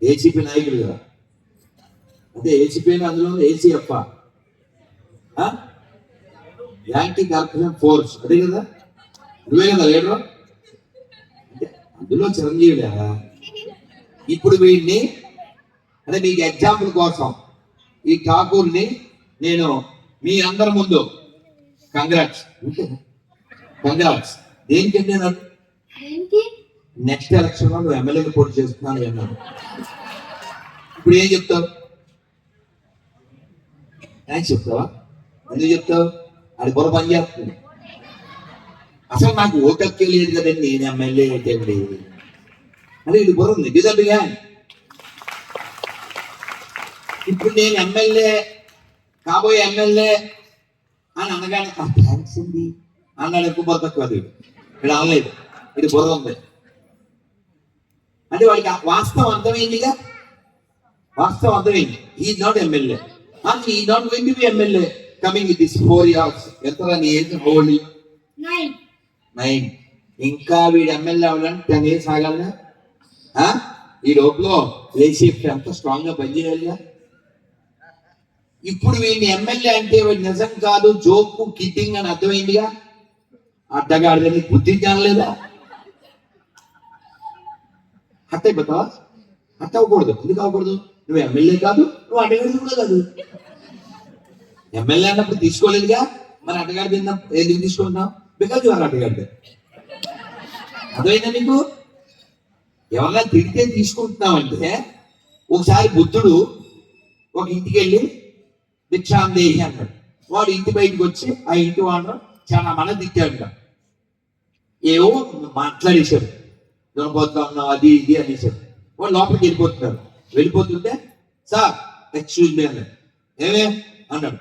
ఏసీపీ నాయకుడు కదా, అంటే ఏసీపీ అందులో ఏసీఎఫ్, యాంటీ కరప్షన్ ఫోర్స్, అదే కదా, నువ్వే కదా లీడరు. అంటే అందులో చిరంజీవిగా. ఇప్పుడు వీడిని, అంటే మీకు ఎగ్జాంపుల్ కోసం ఈ ఠాకూర్ని నేను మీ అందరి ముందు కంగ్రాట్స్ దేనికంటే నేను దేనికి? నెక్స్ట్ ఎలక్షన్ లో నువ్వు ఎమ్మెల్యేకి పోటీ చేస్తున్నాను అన్నాను. ఇప్పుడు ఏం చెప్తావు? థ్యాంక్స్ చెప్తావా? ఎందుకు చెప్తావు? అది బుర్ర పని చేస్తుంది. అసలు నాకు ఓటు హక్కే లేదు కదండి, నేను ఎమ్మెల్యే అయితే అంటే ఇది బుర్ర ఉంది నిజంగా. ఇప్పుడు నేను ఎమ్మెల్యే, కాబోయే ఎమ్మెల్యే అని అనగానే థ్యాంక్స్ అండి అన్నాడు. ఎక్కువ బుర్ర తక్కువ అది, ఇక్కడ అనలేదు, ఇది బుర్ర ఉంది. అంటే వాడికి వాస్తవం అర్థమైందిగా, వాస్తవం అర్థమైంది. ఈ నాట్ ఎమ్మెల్యే, ఈ not going to be MLA coming with this 4 years. ఎంత నీ ఏజ్? హోలీ 9. ఇంకా వీడు ఎమ్మెల్యే అవ్వాలని 10 years ఆగాలిగా. ఈ లోపల లేషిఫ్ట్ ఎంత స్ట్రాంగ్ గా పనిచేయాలిగా. ఇప్పుడు వీడిని ఎమ్మెల్యే అంటే వాడు నిజం కాదు, జోకు కిడ్డింగ్ అని అర్థమైందిగా. అడ్డగాడిదని బుద్ధి జ్ఞానలేదా? హట్ అయిపోతావా? హట్ అవ్వకూడదు. ఎందుకు అవ్వకూడదు? నువ్వు ఎమ్మెల్యే కాదు, నువ్వు అడ్డగాడి కూడా కాదు. ఎమ్మెల్యే అన్నప్పుడు తీసుకోలేదుగా, మరి అడ్డగాడి తిన్నా ఎందుకు తీసుకుంటున్నావు? బికాజ్ యు ఆర్ అడ్డగాడి. అర్థమైందా నీకు? ఎవరన్నా తిడితే తీసుకుంటున్నావంటే, ఒకసారి బుద్ధుడు ఒక ఇంటికి వెళ్ళి భిక్షాందేహి అన్నాడు. వాడు ఇంటి బయటకు వచ్చి ఆ ఇంటి వాడు చాలా మన తిట్టాడు. ఏవో మాట్లాడేశాడు, దొరపోతున్నావు అది ఇది అనేసాడు. వాడు లోపలికి వెళ్ళిపోతున్నారు. వెళ్ళిపోతుంటే సార్ ఎక్స్క్యూజ్ మీ అన్నాడు. ఏమే అన్నాడు.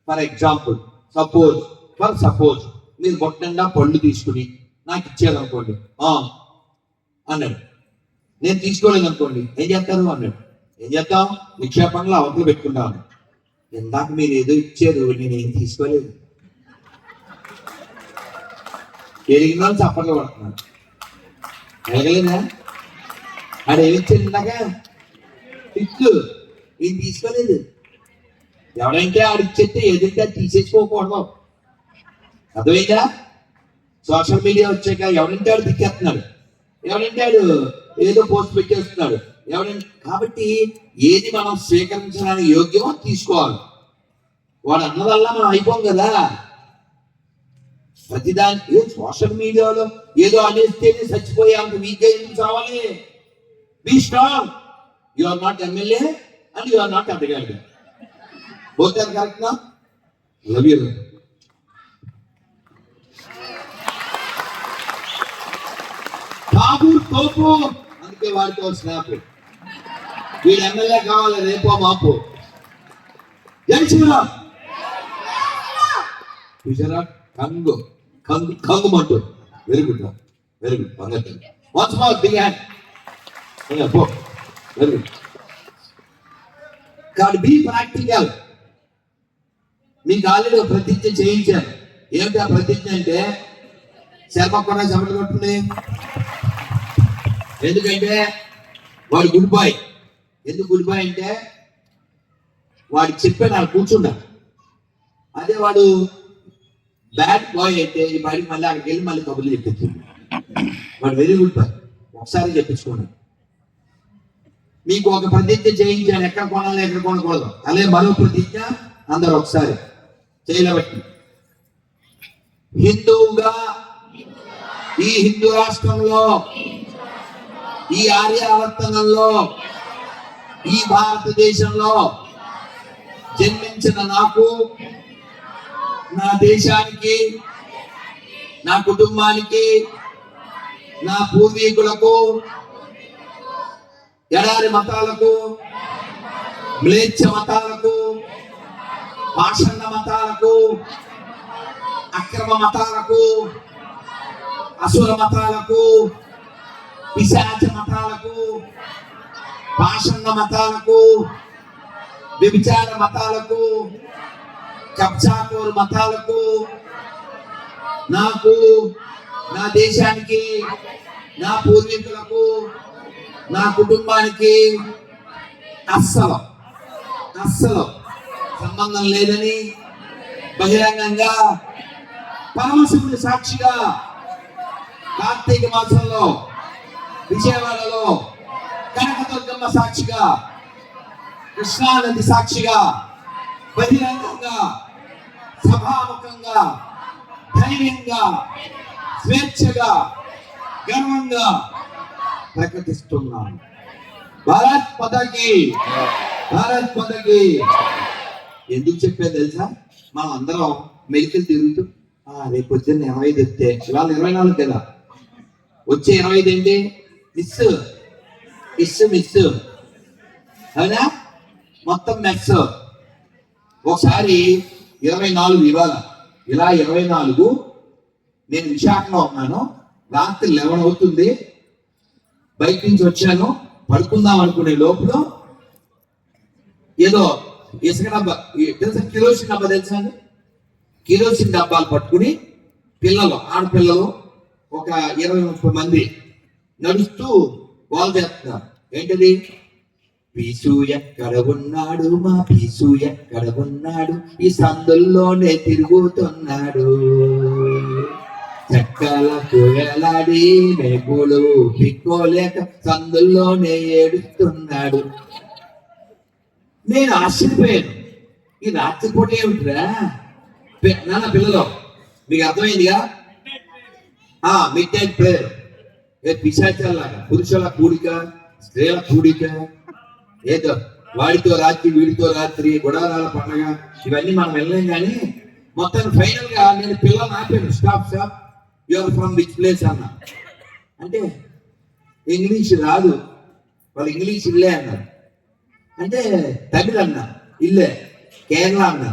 ఫర్ ఎగ్జాంపుల్, సపోజ్ మీరు బొట్టండా పళ్ళు తీసుకుని నాకు ఇచ్చారు అనుకోండి అన్నాడు. నేను తీసుకోలేదు అనుకోండి, ఏం చేస్తారు అన్నాడు. ఏం చేస్తాం? నిక్షేపంలో అవతలు పెట్టుకుంటాను. ఇందాక మీరు ఏదో ఇచ్చారు, నేను ఏం తీసుకోలేదు. ఎరిగిన వాళ్ళు చప్పట్లు పడుతున్నాను. ఎరగలేదా? ఆడు ఏమి ఇచ్చారు ఇందాక? ఇట్లు ఏం తీసుకోలేదు. ఎవడంటే ఆడు ఇచ్చేస్తే ఎదురుగా తీసేసుకోకూడదు. అర్థమైందా? సోషల్ మీడియా వచ్చాక ఎవడంటే ఆడు తిట్టేస్తున్నాడు, ఎవడంటే ఆడు ఏదో పోస్ట్ పెట్టేస్తున్నాడు, ఎవడంటే. కాబట్టి ఏది మనం స్వీకరించడానికి యోగ్యమో తీసుకోవాలి. వాడు అన్నదల్లా మనం అయిపోం కదా. ప్రతిదానికి సోషల్ మీడియాలో ఏదో అనేస్తేనే చచ్చిపోయే అంత వీక్గా ఎందుకు చావాలి? Be strong. You are not MLA and you are not అడ్డగాడు. Both are correct నా? Love you. ఠాగూర్ తోపు, అందుకే వాడితో స్నాప్. వీడు ఎమ్మెల్యే కావాలి రేపో మాపో. జైశ్రీరామ్ గుజరాత్ కంగు మంటూ. Very good, very good. Once more big hand. Very good. కాబట్టి బీ ప్రాక్టికల్. మీకు ఆల్రెడీ ఒక ప్రతిజ్ఞ చేయించాను. ఏమిటి ఆ ప్రతిజ్ఞ అంటే, శర్మకొండ చెమటలు కొట్టుంది. ఎందుకంటే వాడు గుడ్ బాయ్. ఎందుకు గుడ్ బాయ్ అంటే వాడు చెప్పే నాకు కూర్చున్నా. అదే వాడు బ్యాడ్ బాయ్ అయితే ఈ బయటకు మళ్ళీ అక్కడికి వెళ్ళి మళ్ళీ కబుర్లు చెప్పించింది. వాడు వెరీ గుడ్ బాయ్. ఒకసారి చెప్పించుకున్నాడు. మీకు ఒక ప్రతిజ్ఞ చేయించాను, ఎక్కడ కొనాలి ఎక్కడ కొనకూడదు. అలాగే మరో ప్రతిజ్ఞ అందరూ ఒకసారి చేయలేబట్టి. హిందువుగా ఈ హిందూ రాష్ట్రంలో, ఈ ఆర్యావర్తనంలో, ఈ భారతదేశంలో జన్మించిన నాకు, నా దేశానికి, నా కుటుంబానికి, నా పూర్వీకులకు, ఎడారి మతాలకు, మ్లేచ్ఛ మతాలకు, పాషండ మతాలకు, అక్రమ మతాలకు, అసుర మతాలకు, పిశాచ మతాలకు, పాషండ మతాలకు, వ్యభిచార మతాలకు, కబ్జాకోరు మతాలకు, నాకు, నా దేశానికి, నా పూర్వీకులకు, నా కుటుంబానికి అస్సలు సంబంధం లేదని బహిరంగంగా పరమశివుడి సాక్షిగా కార్తీక మాసంలో విజయవాడలో కనకదుర్గమ్మ సాక్షిగా, కృష్ణానది సాక్షిగా, బహిరంగంగా, సభాముఖంగా, ధైర్యంగా, స్వేచ్ఛగా, గర్వంగా ప్రకటిస్తున్నాను. భారత్ మాతాకి, భారత్ మాతాకి. ఎందుకు చెప్పాను తెలుసా? మనం అందరం మెలికలు తిరుగుతూ రేపు పొద్దున్న 25 వస్తే, ఇవాళ 24 కదా, వచ్చే 25 ఏంటి? మిస్ అవునా? మొత్తం మెస్. ఒకసారి 24 ఇవాళ, ఇలా 24 నేను విశాఖలో ఉన్నాను. రాత్రి 11 అవుతుంది. బయట నుంచి వచ్చాను, పడుకుందాం అనుకునే లోపల ఏదో ఇసుక డబ్బా తెలుసా, కిరోసిన్ డబ్బా తెలుసా అండి? కిరోసిన్ డబ్బాలు పట్టుకుని పిల్లలు, ఆడపిల్లలు ఒక 20-30 మంది నడుస్తూ గోల చేస్తున్నారు. ఏంటది? పీసు ఎక్కడ ఉన్నాడు, మా పీసు ఎక్కడ ఉన్నాడు, ఈ సందుల్లోనే తిరుగుతున్నాడు, చెక్కలకు వేలాడి మేకులు పిక్కోలేక సందుల్లోనే ఏడుస్తున్నాడు. నేను ఆశ్చర్యపోయాను, ఈ రాత్రిపూట ఏమిట్రా నాన్న పిల్లలు, మీకు అర్థమైందిగా? మిడ్ నైట్ ప్రేయర్, పిశాచాలాగా, పురుషుల కూడిక, స్త్రీల కూడిక, ఏదో వాడితో రాత్రి వీడితో రాత్రి, గుడారాల పండగ, ఇవన్నీ మనం వెళ్ళలేం. కానీ మొత్తం ఫైనల్ గా నేను పిల్లల్ని ఆపాను. Stop, you are from which place అన్నా. అంటే ఇంగ్లీష్ రాదు, వాళ్ళు ఇంగ్లీష్ ఇల్లే అన్నారు. అంటే తమిళ అన్నా, ఇల్లే. కేరళ అన్నా,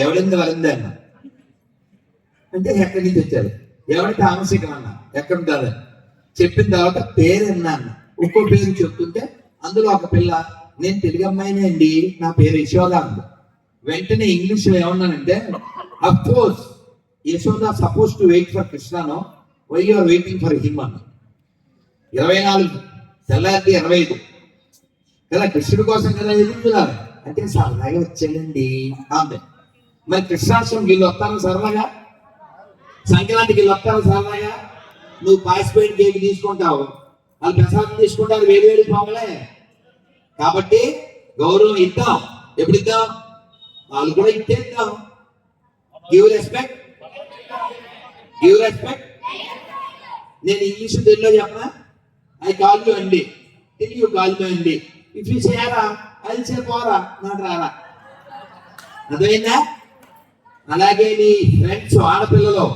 ఎవడింది వరింది అన్నా. అంటే ఎక్కడి నుంచి వచ్చారు, ఎవరి తామసికం అన్నా, ఎక్కడ ఉంటారు చెప్పిన తర్వాత పేరు అన్నా అన్న. ఒక్కో పేరు చెప్తుంటే అందులో ఒక పిల్ల, నేను తెలుగు అమ్మాయినే అండి, నా పేరు యశోద అంది. వెంటనే ఇంగ్లీష్ లో ఏమన్నానంటే, of course Yashoda suppose to wait for కృష్ణను, why you are waiting for him అన్న. 24 తెల్లారి 25 కదా, కృష్ణుడి కోసం కదా ఎదుగుతున్నారు. అంటే సరదాగా వచ్చానండి అంతే. మరి కృష్ణాష్టమి వీళ్ళు వస్తాను సరదాగా, సంక్రాంతికి వీళ్ళు వస్తాను సరదాగా. నువ్వు పాసిపోయిన కేక్ తీసుకుంటావు, వాళ్ళు ప్రసాదం తీసుకుంటారు, వేడి పోగలే. కాబట్టి గౌరవం ఇద్దాం. ఎప్పుడు ఇద్దాం? వాళ్ళు కూడా ఇచ్చేద్దాం. Give respect. నేను ఇంగ్లీష్ తెలుగులో చెప్పనా? ఐ కాల్ యూ అండి, తెలుగు కాల్ యూ అండి. ఇఫ్ యూ సేరా అది పోరా, నాకు రారా. అర్థమైందా? అలాగే మీ ఫ్రెండ్స్, ఆడపిల్లలు,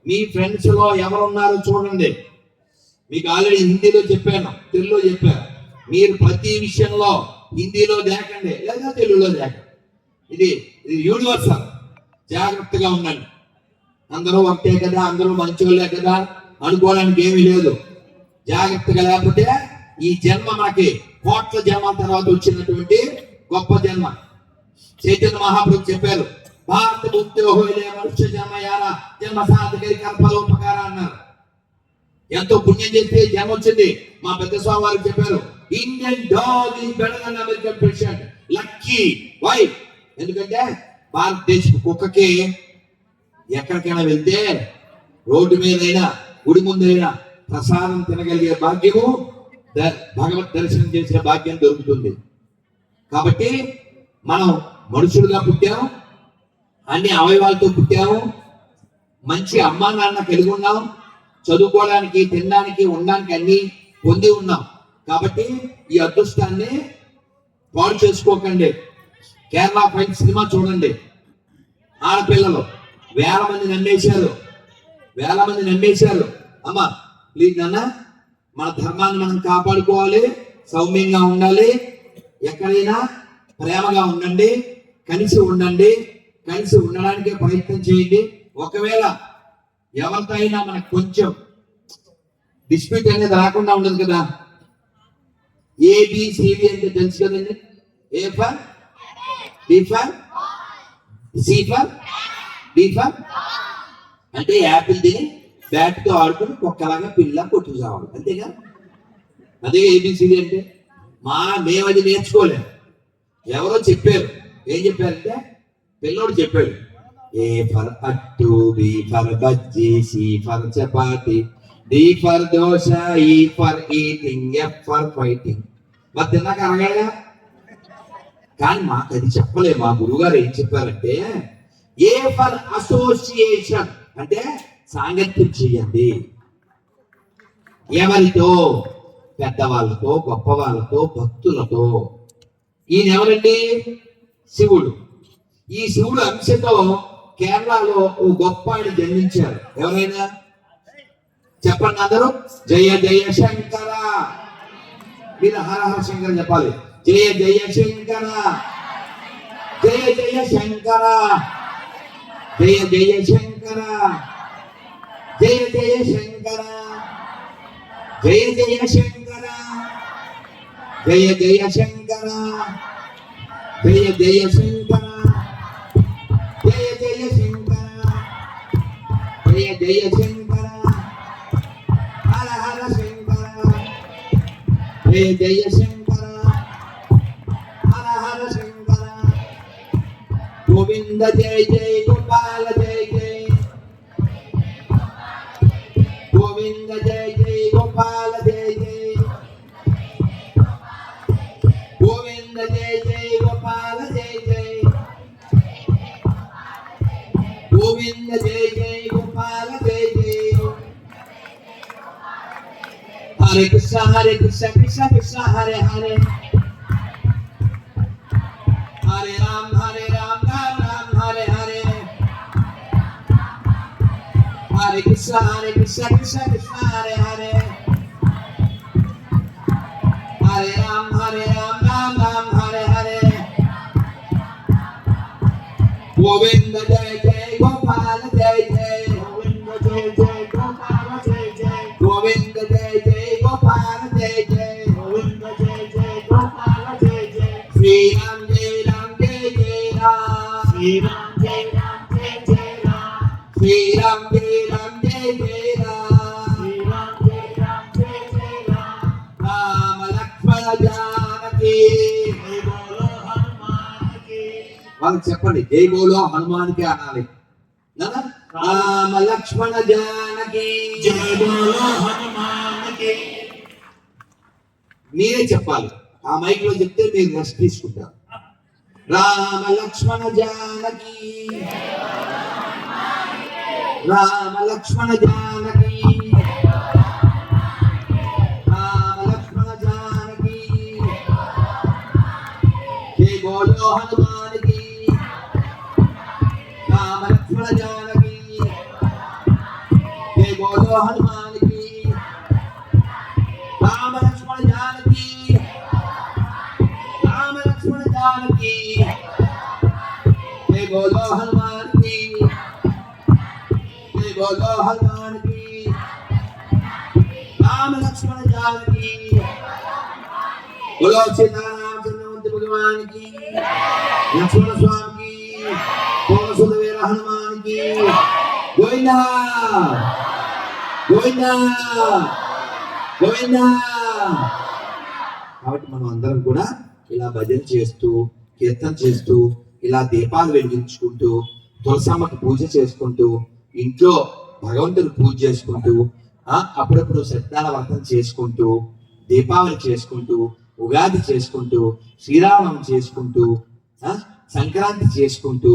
మీ ఫ్రెండ్స్ లో ఎవరున్నారో చూడండి. మీకు ఆల్రెడీ హిందీలో చెప్పాను, తెలుగులో చెప్పాను. మీరు ప్రతి విషయంలో హిందీలో దేకండి లేదా తెలుగులో దేకండి. ఇది యూనివర్సల్. జాగ్రత్తగా ఉండండి. అందరూ ఒకటే కదా, అందరూ మంచోళ్ళే కదా అనుకోవడానికి ఏమీ లేదు. జాగ్రత్తగా లేకపోతే ఈ జన్మ మనకి కోట్ల జన్మల తర్వాత వచ్చినటువంటి గొప్ప జన్మ. చైతన్య మహాప్రభు చెప్పారు, భారత ముక్తోహోలే మనుష్య జన్మ యారా జన్మ సాధకరి కల్పలోపకార అన్నారు. ఎంతో పుణ్యం చేస్తే జన్మ వచ్చింది. మా పెద్ద స్వామి వారు చెప్పారు, Indian dog is better than American patient. Lucky. Why? ఎందుకంటే భారతదేశపు కుక్కకి ఎక్కడికైనా వెళ్తే, రోడ్డు మీదైనా గుడి ముందైనా ప్రసాదం తినగలిగే భాగ్యము, భగవత్ దర్శనం చేసే భాగ్యం దొరుకుతుంది. కాబట్టి మనం మనుషులుగా పుట్టాము, అన్ని అవయవాలతో పుట్టాము, మంచి అమ్మా నాన్న కలిగి ఉన్నాం, చదువుకోవడానికి, తినడానికి, ఉండడానికి అన్ని పొంది ఉన్నాం. కాబట్టి ఈ అదృష్టాన్ని పాడు చేసుకోకండి. కేరళ ఫైట్ సినిమా చూడండి. ఆడపిల్లలు వేల మంది నమ్మేశారు. అమ్మా ప్లీజ్ నాన్న, మన ధర్మాన్ని మనం కాపాడుకోవాలి, సౌమ్యంగా ఉండాలి, ఎక్కడైనా ప్రేమగా ఉండండి, కలిసి ఉండడానికే ప్రయత్నం చేయండి. ఒకవేళ ఎవరితో అయినా మనకు కొంచెం డిస్ప్యూట్ అనేది రాకుండా ఉండదు కదా. ఏబిసిడి అంటే తెలుసు కదండి. A for B for C for D for అంటే యాపిల్ తిని బ్యాట్తో ఆడుకుని కుక్కలాగా పిల్ల కొట్టుకు చావాలి అంతేగా. అదే ఏబిసిడి అంటే మేము అది నేర్చుకోలేము. ఎవరో చెప్పారు. ఏం చెప్పారంటే పిల్లోడు చెప్పాడు, A for attu, B for bajji, C for chapati, D for dosa, E for eating, F for fighting. మరి తిన్నాక అనగా కానీ మాకు అది చెప్పలే. మా గురువుగారు ఏం చెప్పారంటే ఏ ఫర్ అసోసియేషన్ అంటే సాంగత్యం చేయండి. ఎవరితో? పెద్దవాళ్ళతో, గొప్ప వాళ్ళతో, భక్తులతో. ఈయన ఎవరండి? శివుడు. ఈ శివుడు అంశతో కేరళలో ఓ గొప్ప ఆయన జన్మించారు. ఎవరైనా చెప్పండి అందరూ. జయ జయ శంకర. మీరు హర హర శంకర చెప్పాలి. జయ జయ శంకర, జయ జయ శంకర, జయ జయ శంకర, జయ జయ శంకర, జయ జయ శంకర, జయ జయ శంకర, జయ జయ శంకర, జయ జయ శంకర, జయ జయ శంకర, హర హర శంకర, జయ జయ శంకర, హర హర శంకర, గోవింద జయ జయ గోపాల జయ జయ, గోవింద జయ జయ గోపాల జయ జయ, గోవింద జయ జయ గోపాల జయ జయ, గోవింద జయ జయ గోపాల జయ జయ. హరే కృష్ణ కృష్ణ కృష్ణ హరే హరే, హరే రామ రామ రామ హరే హరే, హరే కృష్ణ కృష్ణ కృష్ణ హరే హరే, హరే రామ రామ రామ హరే హరే. గోవింద జయ జయ గోపాల జయ జయ, గోవింద జయ జయ గోపాల జయ జయ, గోవింద జయ జయ గోపాల జయ జయ, గోవింద జయ జయ గోపాల జయ జయ. శ్రీరామ జయ రామ జయ జయ రామ, శ్రీరామ జయ రామ జయ జయ రామ, శ్రీరామ జయ రామ జయ జయ రామ, శ్రీరామ జయ రామ జయ జయ రామ. రామ లక్ష్మణ జానకి జై బోలో హనుమాన్కి. వాళ్ళకి చెప్పండి జై బోలో హనుమాన్కి అనాలి. రామ లక్ష్మణ జానకి జై బోలో హనుమాన్కి. మీరే చెప్పాలి. ఆ మైక్ లో చెప్తే మీరు రెస్ట్ తీసుకుంటారు. రామ లక్ష్మణ జానకి, రామ లక్ష్మణ జానకి, రామ లక్ష్మణ జానకి, జై బోలో హనుమాన్కి. రామ లక్ష్మణ జానకి, జై బోలో హనుమాన్కి. రామ లక్ష్మణ జానకి, రామ లక్ష్మణ జానకి, జై బోలో హనుమాన్కి, జై బోలో హనుమాన్కి. రామ లక్ష్మణ జానకి, బోలో సీతారామచంద్రమూర్తి భగవాన్కి, లక్ష్మణ స్వామికి, కోనసుల వీర హనుమాన్కి. గోవిందా గోవిందా గోవిందా. కాబట్టి మనం అందరం కూడా ఇలా భజన చేస్తూ, కీర్తన చేస్తూ, ఇలా దీపాలు వెలిగించుకుంటూ, తులసమ్మకి పూజ చేసుకుంటూ, ఇంట్లో భగవంతుని పూజ చేసుకుంటూ, అప్పుడప్పుడు సత్యనారాయణ వ్రతం చేసుకుంటూ, దీపావళి చేసుకుంటూ, ఉగాది చేసుకుంటూ, శ్రీరామనవమి చేసుకుంటూ, సంక్రాంతి చేసుకుంటూ,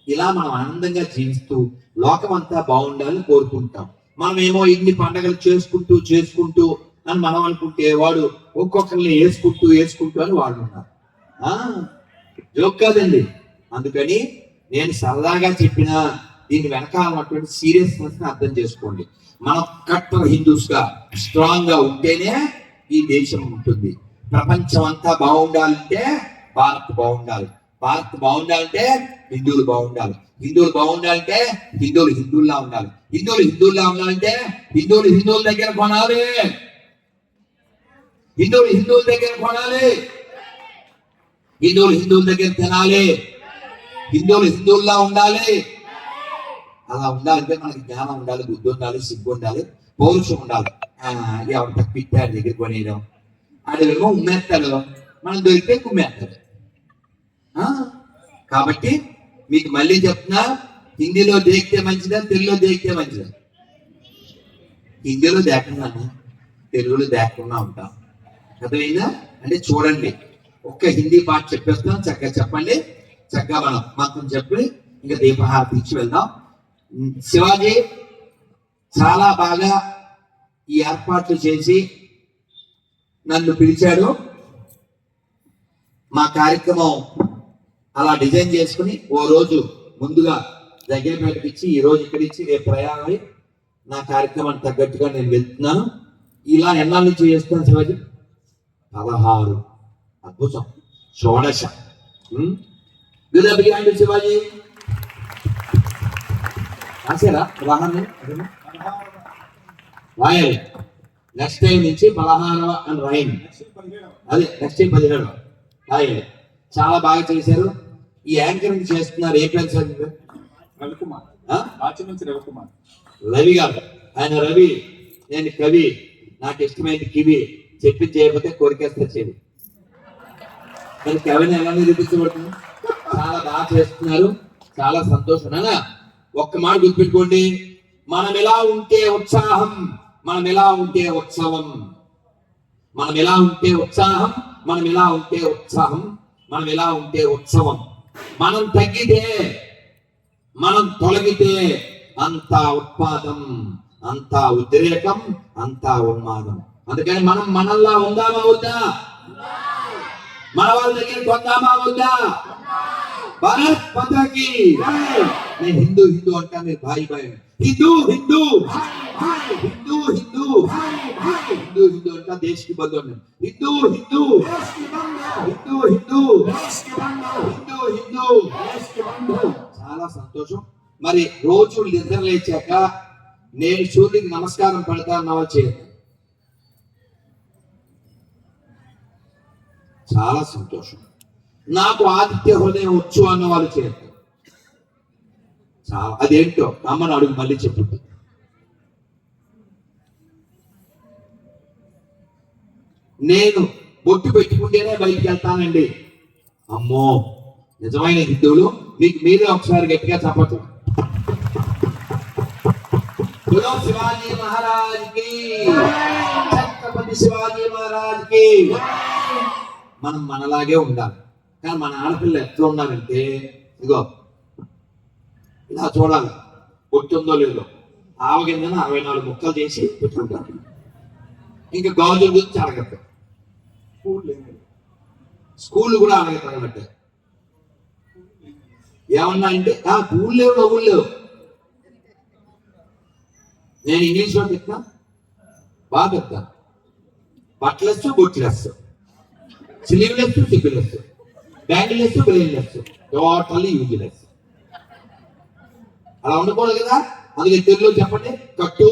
ఇలా మనం ఆనందంగా జీవిస్తూ లోకం అంతా బాగుండాలని కోరుకుంటాం. మనం ఏమో ఇన్ని పండగలు చేసుకుంటూ అని మనం అనుకుంటే వాడు ఒక్కొక్కరిని వేసుకుంటూ అని వాడు ఉన్నారు. జోక్ కాదండి. అందుకని నేను సరదాగా చెప్పిన దీని వెనకాల ఉన్నటువంటి సీరియస్నెస్ ని అర్థం చేసుకోండి. మనం కట్టర్ హిందూస్ గా స్ట్రాంగ్ గా ఉంటేనే ఈ దేశం ఉంటుంది. ప్రపంచం అంతా బాగుండాలంటే భారత్ బాగుండాలి. భారత్ బాగుండాలంటే హిందువులు బాగుండాలి. హిందువులు బాగుండాలంటే హిందువులు హిందువుల్లా ఉండాలి. హిందువులు హిందువుల్లా ఉండాలంటే హిందువులు హిందువుల దగ్గర కొనాలి. హిందువులు హిందువుల దగ్గర కొనాలి. హిందువులు హిందువుల దగ్గర తినాలి. హిందువుల్లా ఉండాలి. అలా ఉండాలంటే మనకి జ్ఞానం ఉండాలి, బుద్ధి ఉండాలి, సిగ్గు ఉండాలి, పౌరుషం ఉండాలి. ఎవరు తప్పిట్టారు దగ్గర కొనేయడం, ఆడేమో ఉమ్మేస్తాడు, మనం దొరికితే కుమ్మేస్తాడు. కాబట్టి మీకు మళ్ళీ చెప్తున్నా, హిందీలో దేకితే మంచిదా, తెలుగులో దేకితే మంచిదా? హిందీలో దేకుండా తెలుగులో దేకుండా ఉంటాం. అర్థమైందా? అంటే చూడండి, ఒక్క హిందీ పాట చెప్పేస్తాం, చక్కగా చెప్పండి, చక్కగా మనం మాత్రం చెప్పి ఇంకా దీపహారతి ఇచ్చి వెళ్దాం. శివాజీ చాలా బాగా ఈ ఏర్పాట్లు చేసి నన్ను పిలిచాడు. మా కార్యక్రమం అలా డిజైన్ చేసుకుని ఓ రోజు ముందుగా జగ్గేపేటకి ఇచ్చి, ఈ రోజు ఇక్కడ ఇచ్చి, రేపు ప్రయాణమై నా కార్యక్రమానికి తగ్గట్టుగా నేను వెళ్తున్నాను. ఇలా ఎన్నాళ్ళ నుంచి చేస్తున్నాను శివాజీ? 16. అద్భుతం. షోడశ. శివాజీ రాశారా? రాయాలి. నెక్స్ట్ టైం నుంచి 16వ అని రాయండి. అదే నెక్స్ట్ టైం 17వ రాయాలి. చాలా బాగా చేశారు. ఈ యాంకరింగ్ చేస్తున్నారు. ఏ పేరు సార్? రవికుమార్. రవి గారు. ఆయన రవి, నేను కవి, నాకు ఇష్టమైంది కివి, చెప్పి చేయకపోతే కోరికేస్తా చెవి. కానీ కవిని ఎలా నిరూపించబడుతుంది? చాలా బాగా చేస్తున్నారు. చాలా సంతోషం. నాన్న ఒక్క మాట గుర్తుపెట్టుకోండి, మనం ఎలా ఉంటే ఉత్సాహం, మనం ఎలా ఉంటే ఉత్సవం. మనం ఎలా ఉంటే ఉత్సాహం, మనం ఎలా ఉంటే ఉత్సాహం, మనం ఎలా ఉంటే ఉత్సవం. మనం తగ్గితే, మనం తొలగితే అంతా ఉత్పాదం, అంతా ఉద్రేకం, అంతా ఉన్మాదం. అందుకని మనం మనల్లా ఉందామా వద్దా? మన వాళ్ళ దగ్గర కొందామా వద్దా? భారత్ మాతాకి. నేను హిందూ హిందూ అంటా, మీరు భాయి భాయి. హిందూ హిందూ హిందూ హిందూ హిందూ హిందూ అంటా, దేశ్ కి బంధు అన్నాను. హిందూ హిందూ హిందూ హిందూ హిందూ హిందూ. చాలా సంతోషం. మరి రోజు నిద్ర లేచాక నేను సూర్యుడికి నమస్కారం పెడతా అన్నవాళ్ళు చేయండి. చాలా సంతోషం. నాకు ఆదిత్య హృదయం వచ్చు అన్న వాళ్ళు చేస్తారు. చాలా, అదేంటో అమ్మని అడుగు, మళ్ళీ చెప్పుద్ది. నేను బొట్టు పెట్టుకుంటేనే బయటికి వెళ్తానండి. అమ్మో, నిజమైన హిందువులు మీకు మీరే ఒకసారి గట్టిగా చెప్పచ్చు. శివాజీ మహారాజ్ కి, ఛత్రపతి శివాజీ మహారాజ్ కి. మనం మనలాగే ఉండాలి. కానీ మన ఆడపిల్ల ఎట్లా ఉన్నారంటే, ఇగో ఇలా చూడాలి, పొట్టుందో లేదో, ఆవగిందని 64 ముక్కలు చేసి పెట్టుకుంటారు. ఇంకా గాజుల గురించి అడగద్దు. స్కూళ్ళు కూడా అడగతారు అన్నట్టు. ఏమన్నా అంటే పూలు లేవు, నవ్వులు లేవు. నేను ఇంగ్లీష్ లో చెప్తా, బాగా చెప్తా. బట్టలెస్, బొట్లెస్, స్లీవ్లెస్, సిగ్గులెస్, బ్యాంగిలెస్, బ్రెయిన్లెస్, టోటల్లీ యూజ్లెస్. అలా ఉండకూడదు కదా. అందుకే తెలుగులో చెప్పండి, కట్టు.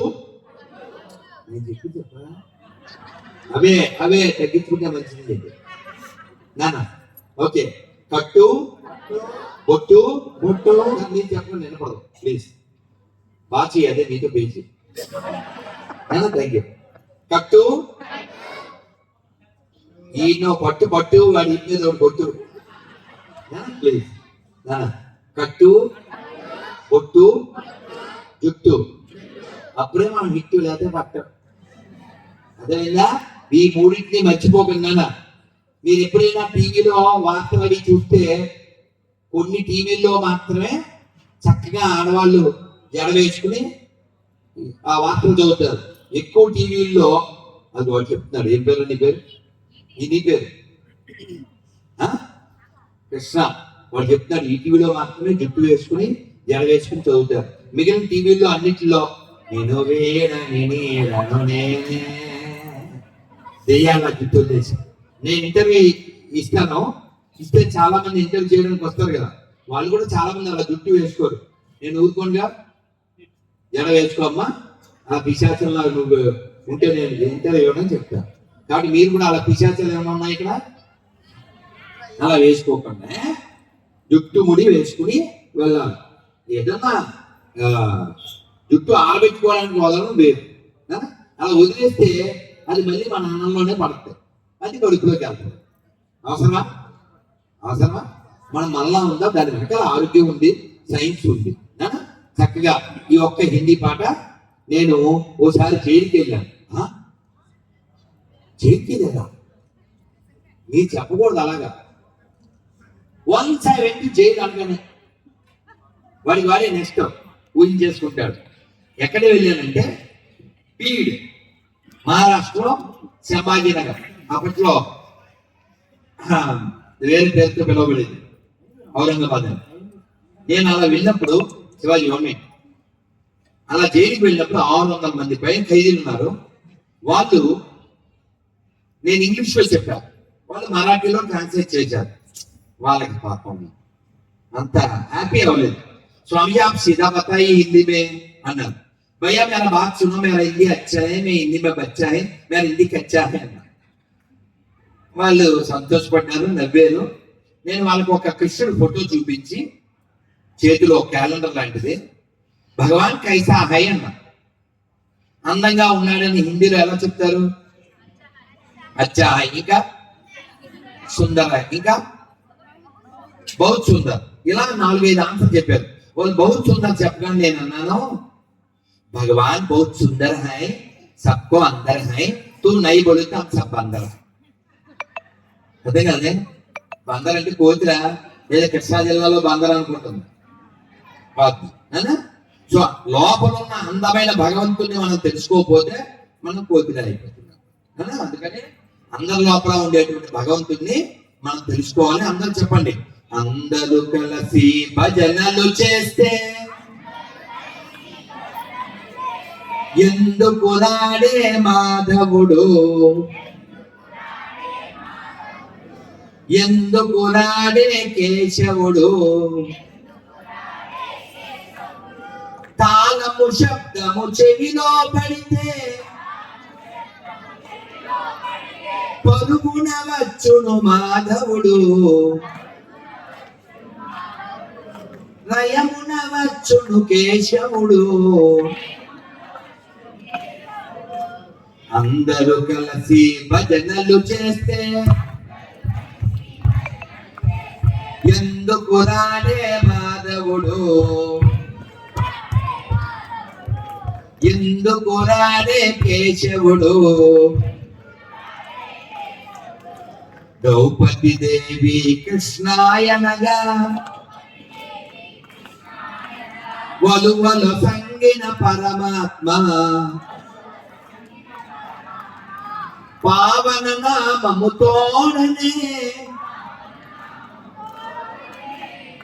నేను చెప్పా, అవే అవే తగ్గించుకుంటే మంచిది చెప్పి నాన్న. ఓకే, కట్టు, బొట్టు, బొట్టు. నేను చెప్పండి, వినపడదు ప్లీజ్. బాచి అదే మీతో పేచి. Thank you. కట్టు, ఈయన పట్టు పట్టు, వాడి ఇంటి కొట్టు ప్లీజ్. కట్టు, బొట్టు, జుట్టు. అప్పుడే మనం హిట్టు, లేకపోతే పట్టు. అదేవిధంగా ఈ మూడింటిని మర్చిపోకుండా, మీరు ఎప్పుడైనా టీవీలో వార్తలు అవి చూస్తే, కొన్ని టీవీల్లో మాత్రమే చక్కగా ఆడవాళ్ళు జడ వేసుకుని ఆ వార్తలు చదువుతారు. ఎక్కువ టీవీల్లో అది వాడు చెప్తున్నాడు. ఏం పేరు నీ పేరు? నీ పేరు కృష్ణ. వాడు చెప్తాడు, ఈ టీవీలో మాత్రమే జుట్టు వేసుకుని జడ వేసుకుని చదువుతారు. మిగిలిన టీవీల్లో అన్నిటిలో నేను దెయ్యాల జుట్టు వేసి. నేను ఇంటర్వ్యూ ఇస్తాను, ఇస్తే చాలా మంది ఇంటర్వ్యూ చేయడానికి వస్తారు కదా, వాళ్ళు కూడా చాలా మంది అలా జుట్టు వేసుకోరు. నేను ఊరుకోండిగా, జడ వేసుకోమ్మా, ఆ పిశాచంలో నువ్వు ఉంటే నేను ఇంటర్వ్యూ ఇవ్వడం చెప్తాను. కాబట్టి మీరు కూడా అలా పిశాచాలు ఏమైనా ఉన్నాయి ఇక్కడ, అలా వేసుకోకుండా జుట్టు ముడి వేసుకుని వెళ్ళాలి. ఏదన్నా ఆ, జుట్టు ఆరబెట్టుకోవడానికి వదలడం లేదు. ఆ? అలా వదిలేస్తే అది మళ్ళీ మన అన్నంలోనే పడుతుంది, అది కడుపులోకి వెళ్తుంది. అవసరమా? అవసరమా? మనం మనలా ఉందా? దాని వెనకాల ఆరోగ్యం ఉంది, సైన్స్ ఉంది. ఆ? చక్కగా ఈ ఒక్క హిందీ పాట. నేను ఓసారి జైలుకి వెళ్ళాను. జైలుకి వెళ్ళా, మీరు చెప్పకూడదు అలాగా. వన్స్ ఐ వెంట జైలు అనగానే వాడికి వాడే నెక్స్ట్ ఊహించేసుకుంటాడు. ఎక్కడ వెళ్ళానంటే పీడ్, మహారాష్ట్రలో సంభాజీనగర్. అప్పట్లో వేరే పేరుతో పిలువబడేది ఔరంగాబాద్ అని. నేను అలా వెళ్ళినప్పుడు శివాజీ వమ్మే అలా జైలుకి వెళ్ళినప్పుడు 600 మంది పైన ఖైదీలు ఉన్నారు. వాళ్ళు, నేను ఇంగ్లీష్లో చెప్పాను, వాళ్ళు మరాఠీలో ట్రాన్స్లేట్ చేశారు. వాళ్ళకి పాపం అంత హ్యాపీ అవ్వలేదు. स्वामी आप सीधा बताइए हिंदी में అన్నారు. भैया मेरा बात सुनो, मेरा हिंदी अच्छा है, मैं हिंदी में बच्चा है, मेरा हिंदी कच्चा है అన్నారు. వాళ్ళు సంతోషపడ్డారు, నవ్వారు. నేను వాళ్ళకి ఒక కృష్ణుడు ఫోటో చూపించి చేతిలో క్యాలెండర్ లాంటిది, భగవాన్ కైసా హై అన్న. అందంగా ఉన్నాడని హిందీలో ఎలా చెప్తారు? అచ్చా హై, ఇంకా సుందర్ హై, ఇంకా బహుత్ సుందర్. ఇలా 4-5 ఆన్సర్ చెప్పారు. వాళ్ళు బహుత్ సుందర్ చెప్పగానే నేను అన్నాను, భగవాన్ బహుత్ సుందర్ హై, సబ్కో అందర్ హై, తూ నై బోలితే హమ్ సబ్ బందర్. అదే కదే, బందర్ అంటే కోతిరా, లేదా కృష్ణా జిల్లాలో బందర్ అనుకుంటుంది. సో లోపల ఉన్న అందమైన భగవంతుని మనం తెలుసుకోకపోతే మనం కోతిరా అయిపోతున్నాం. అందుకని అందరి లోపల ఉండేటువంటి భగవంతుడిని మనం తెలుసుకోవాలి. అందరూ చెప్పండి, అందరూ కలిసి భజనలు చేస్తే ఎందుకు రాడే మాధవుడు, ఎందుకు రాడే కేశవుడు, తాళము శబ్దము చెవిలో పడితే పరుగున వచ్చును మాధవుడు, లయమున వచ్చును కేశవుడు. అందరూ కలిసి భజనలు చేస్తే ఎందుకు రాడే మాధవుడు, ఎందుకు రాడే కేశవుడు. ద్రౌపది దేవి కృష్ణాయనగా వలువలు సంగిన పరమాత్మ, పావన నామముతోడనే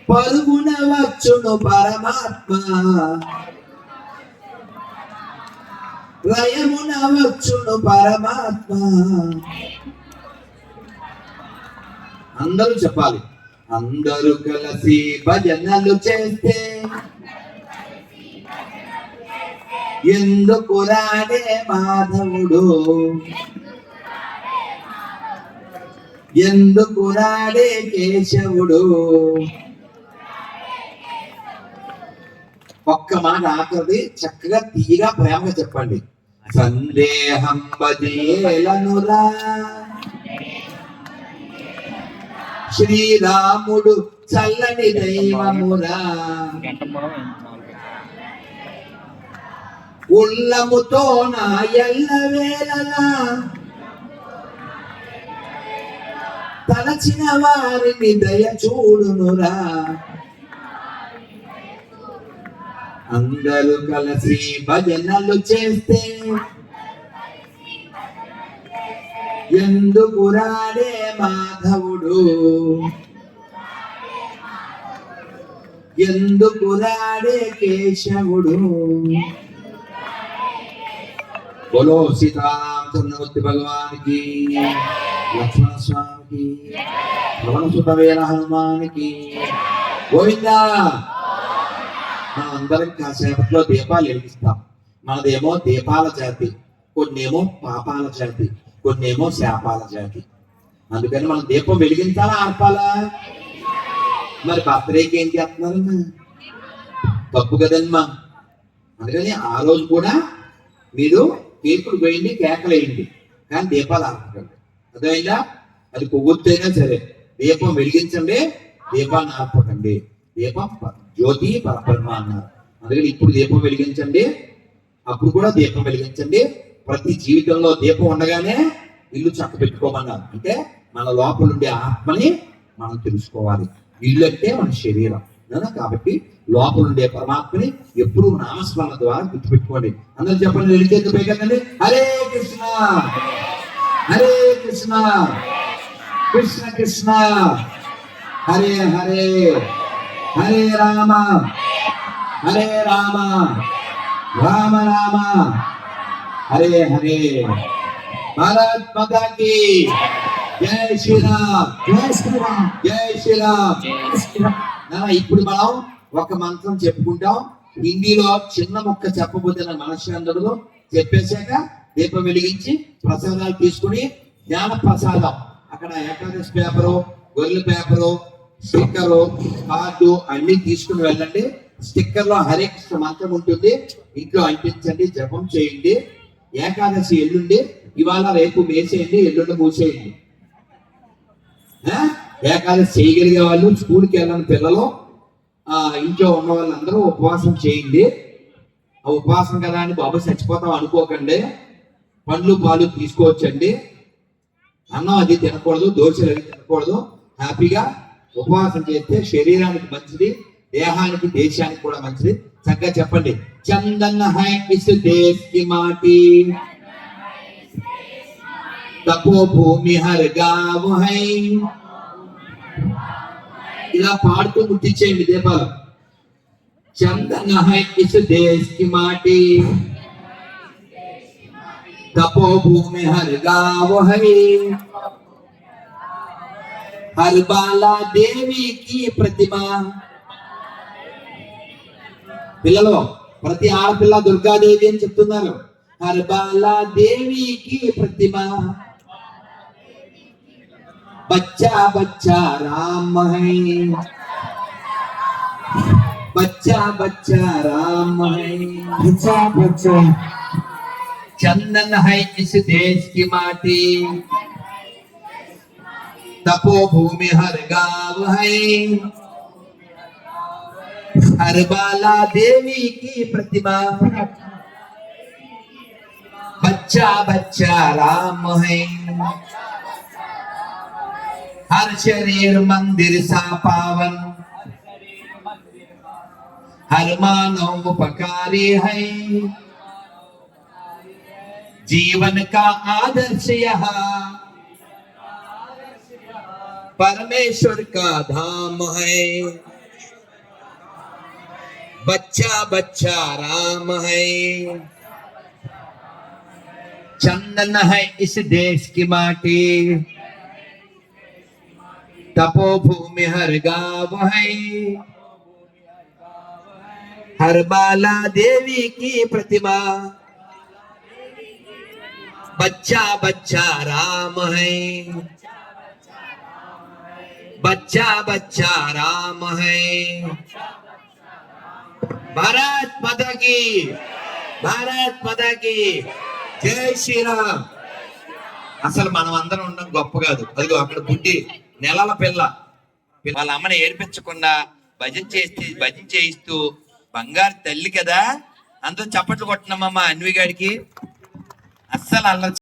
పరుగున వచ్చును పరమాత్మ, లయమున వచ్చును పరమాత్మ. అందరూ చెప్పాలి, అందరూ కలిసి భజనలు చేస్తే ఎందుకు రాడే మాధవుడు, ఎందుకు రాడే కేశవుడు. ఒక్క మాట ఆఖరిది చక్కగా తీయగా ప్రేమగా చెప్పండి. సందేహం బదేలనురా శ్రీరాముడు చల్లని దైవమురా, ఉల్లముతో నా ఎల్లవేళలా తలచిన వారిని దయ చూడునురా. అందరూ కలిసి భజనలు చేస్తే ఎందుకు రాడే మాధవుడు, ఎందుకు రాడే కేశవుడు. बोलो सीतारामचंद्रमूर्ति भगवान की, लक्ष्मण स्वामी की, पवन सुत वीर हनुमान की, గోవిందా. మనం అందరం కాసేపట్లో దీపాలు వెలిగిస్తాం. మనదేమో దీపాల జాతి, కొన్నేమో పాపాల జాతి, కొన్నేమో శాపాల జాతి. అందుకని మనం దీపం వెలిగించాలా ఆర్పాలా? మరి బర్త్డేకి ఏం చేస్తున్నారమ్మా? తప్పు కదమ్మా. అందుకని ఆ రోజు కూడా మీరు కేకులు వేయండి, కేకలు వేయండి, కానీ దీపాలు ఆర్పకండి. అర్థమైందా? అది కొవ్వొత్తైనా సరే దీపం వెలిగించండి, దీపాన్ని ఆర్పకండి. దీపం జ్యోతి పరబ్రహ్మ అన్నారు. అందుకని ఇప్పుడు దీపం వెలిగించండి, అప్పుడు కూడా దీపం వెలిగించండి. ప్రతి జీవితంలో దీపం ఉండగానే ఇల్లు చక్క పెట్టుకోమన్నారు. అంటే మన లోపల ఉండే ఆత్మని మనం తెలుసుకోవాలి. ఇల్లు అంటే మన శరీరం. కాబట్టి లోపల ఉండే పరమాత్మని ఎప్పుడు నామస్మరణ ద్వారా గుర్తుపెట్టుకోండి. అందరూ చెప్పండి, వెళ్ళిచేది పైకండి. హరే కృష్ణ హరే కృష్ణ కృష్ణ కృష్ణ హరే హరే హరే రామ హరే రామ రామ రామ హరే హరే. భారత్ మాతా కీ జై శ్రీరామ్ జై శ్రీరామ్ జై శ్రీరామ్. ఇప్పుడు మనం ఒక మంత్రం చెప్పుకుంటాం. హిందీలో చిన్న ముక్క చెప్పబోతే మనసు అందరూ చెప్పేశాక దీపం వెలిగించి ప్రసాదాలు తీసుకుని జ్ఞాన ప్రసాదం అక్కడ ఏకాదశి పేపరు, గొర్రెల పేపరు, స్టిక్కరు, కార్డు అన్ని తీసుకుని వెళ్ళండి. స్టిక్కర్ లో హరే కృష్ణ మంత్రం ఉంటుంది, ఇంట్లో అంటించండి, జపం చేయండి. ఏకాదశి ఎల్లుండి, ఇవాళ రేపు వేసేయండి, ఎల్లుండి మూసేయండి. ఏకాదశి చేయగలిగే వాళ్ళు, స్కూల్కి వెళ్ళని పిల్లలు, ఇంట్లో ఉన్న వాళ్ళందరూ ఉపవాసం చేయండి. ఆ ఉపవాసం కదా అని బాబు చచ్చిపోతాం అనుకోకండి. పండ్లు పాలు తీసుకోవచ్చండి. అన్నం అది తినకూడదు, దోశలు అవి తినకూడదు. హ్యాపీగా ఉపవాసం చేస్తే శరీరానికి మంచిది, దేహానికి దేశానికి కూడా మంచిది. చక్కగా చెప్పండి. చందన్ హై ఇస్ దేశ్ కి మాటి, తపో భూమి హర్ గావ్ హై. ఇలా పాడుతూ ముట్టించేయండి దీపాలు. చందన్ హై ఇస్ దేశ్ కి మాటి, तपो भूमि हर गाँव है, हर बाला देवी की प्रतिमा. పిల్లలు ప్రతి ఆడపిల్ల దుర్గాదేవి అని చెప్తున్నారు. హర్ బాలా దేవి కి ప్రతిమ, బచ్చా బచ్చా రామ హై, బచ్చా బచ్చా రామ హై, బచ్చా బచ్చా. चंदन है इस देश की माटी, तपो भूमि हर गाँव है, हर बाला देवी की प्रतिमा, बच्चा बच्चा राम है, हर शरीर मंदिर सा पावन, हर मानव उपकारी है, जीवन का आदर्श यहाँ परमेश्वर का धाम है, बच्चा बच्चा राम है, चंदन है इस देश की माटी, तपो भूमि हर गाँव है, हर बाला देवी की प्रतिमा, बच्चा बच्चा राम है, बच्चा बच्चा राम है. भारत माता की, भारत माता की జై శ్రీరామ్. అసలు మనం అందరం ఉండడం గొప్ప కాదు. అదిగో అక్కడ బుడ్డి నెలల పిల్ల వాళ్ళ అమ్మని ఏడిపించకుండా భజన చేయిస్తూ బంగారు తల్లి కదా, అందరూ చప్పట్లు కొట్టినామమ్మా అన్వి గారికి. అస్సలు అల్ల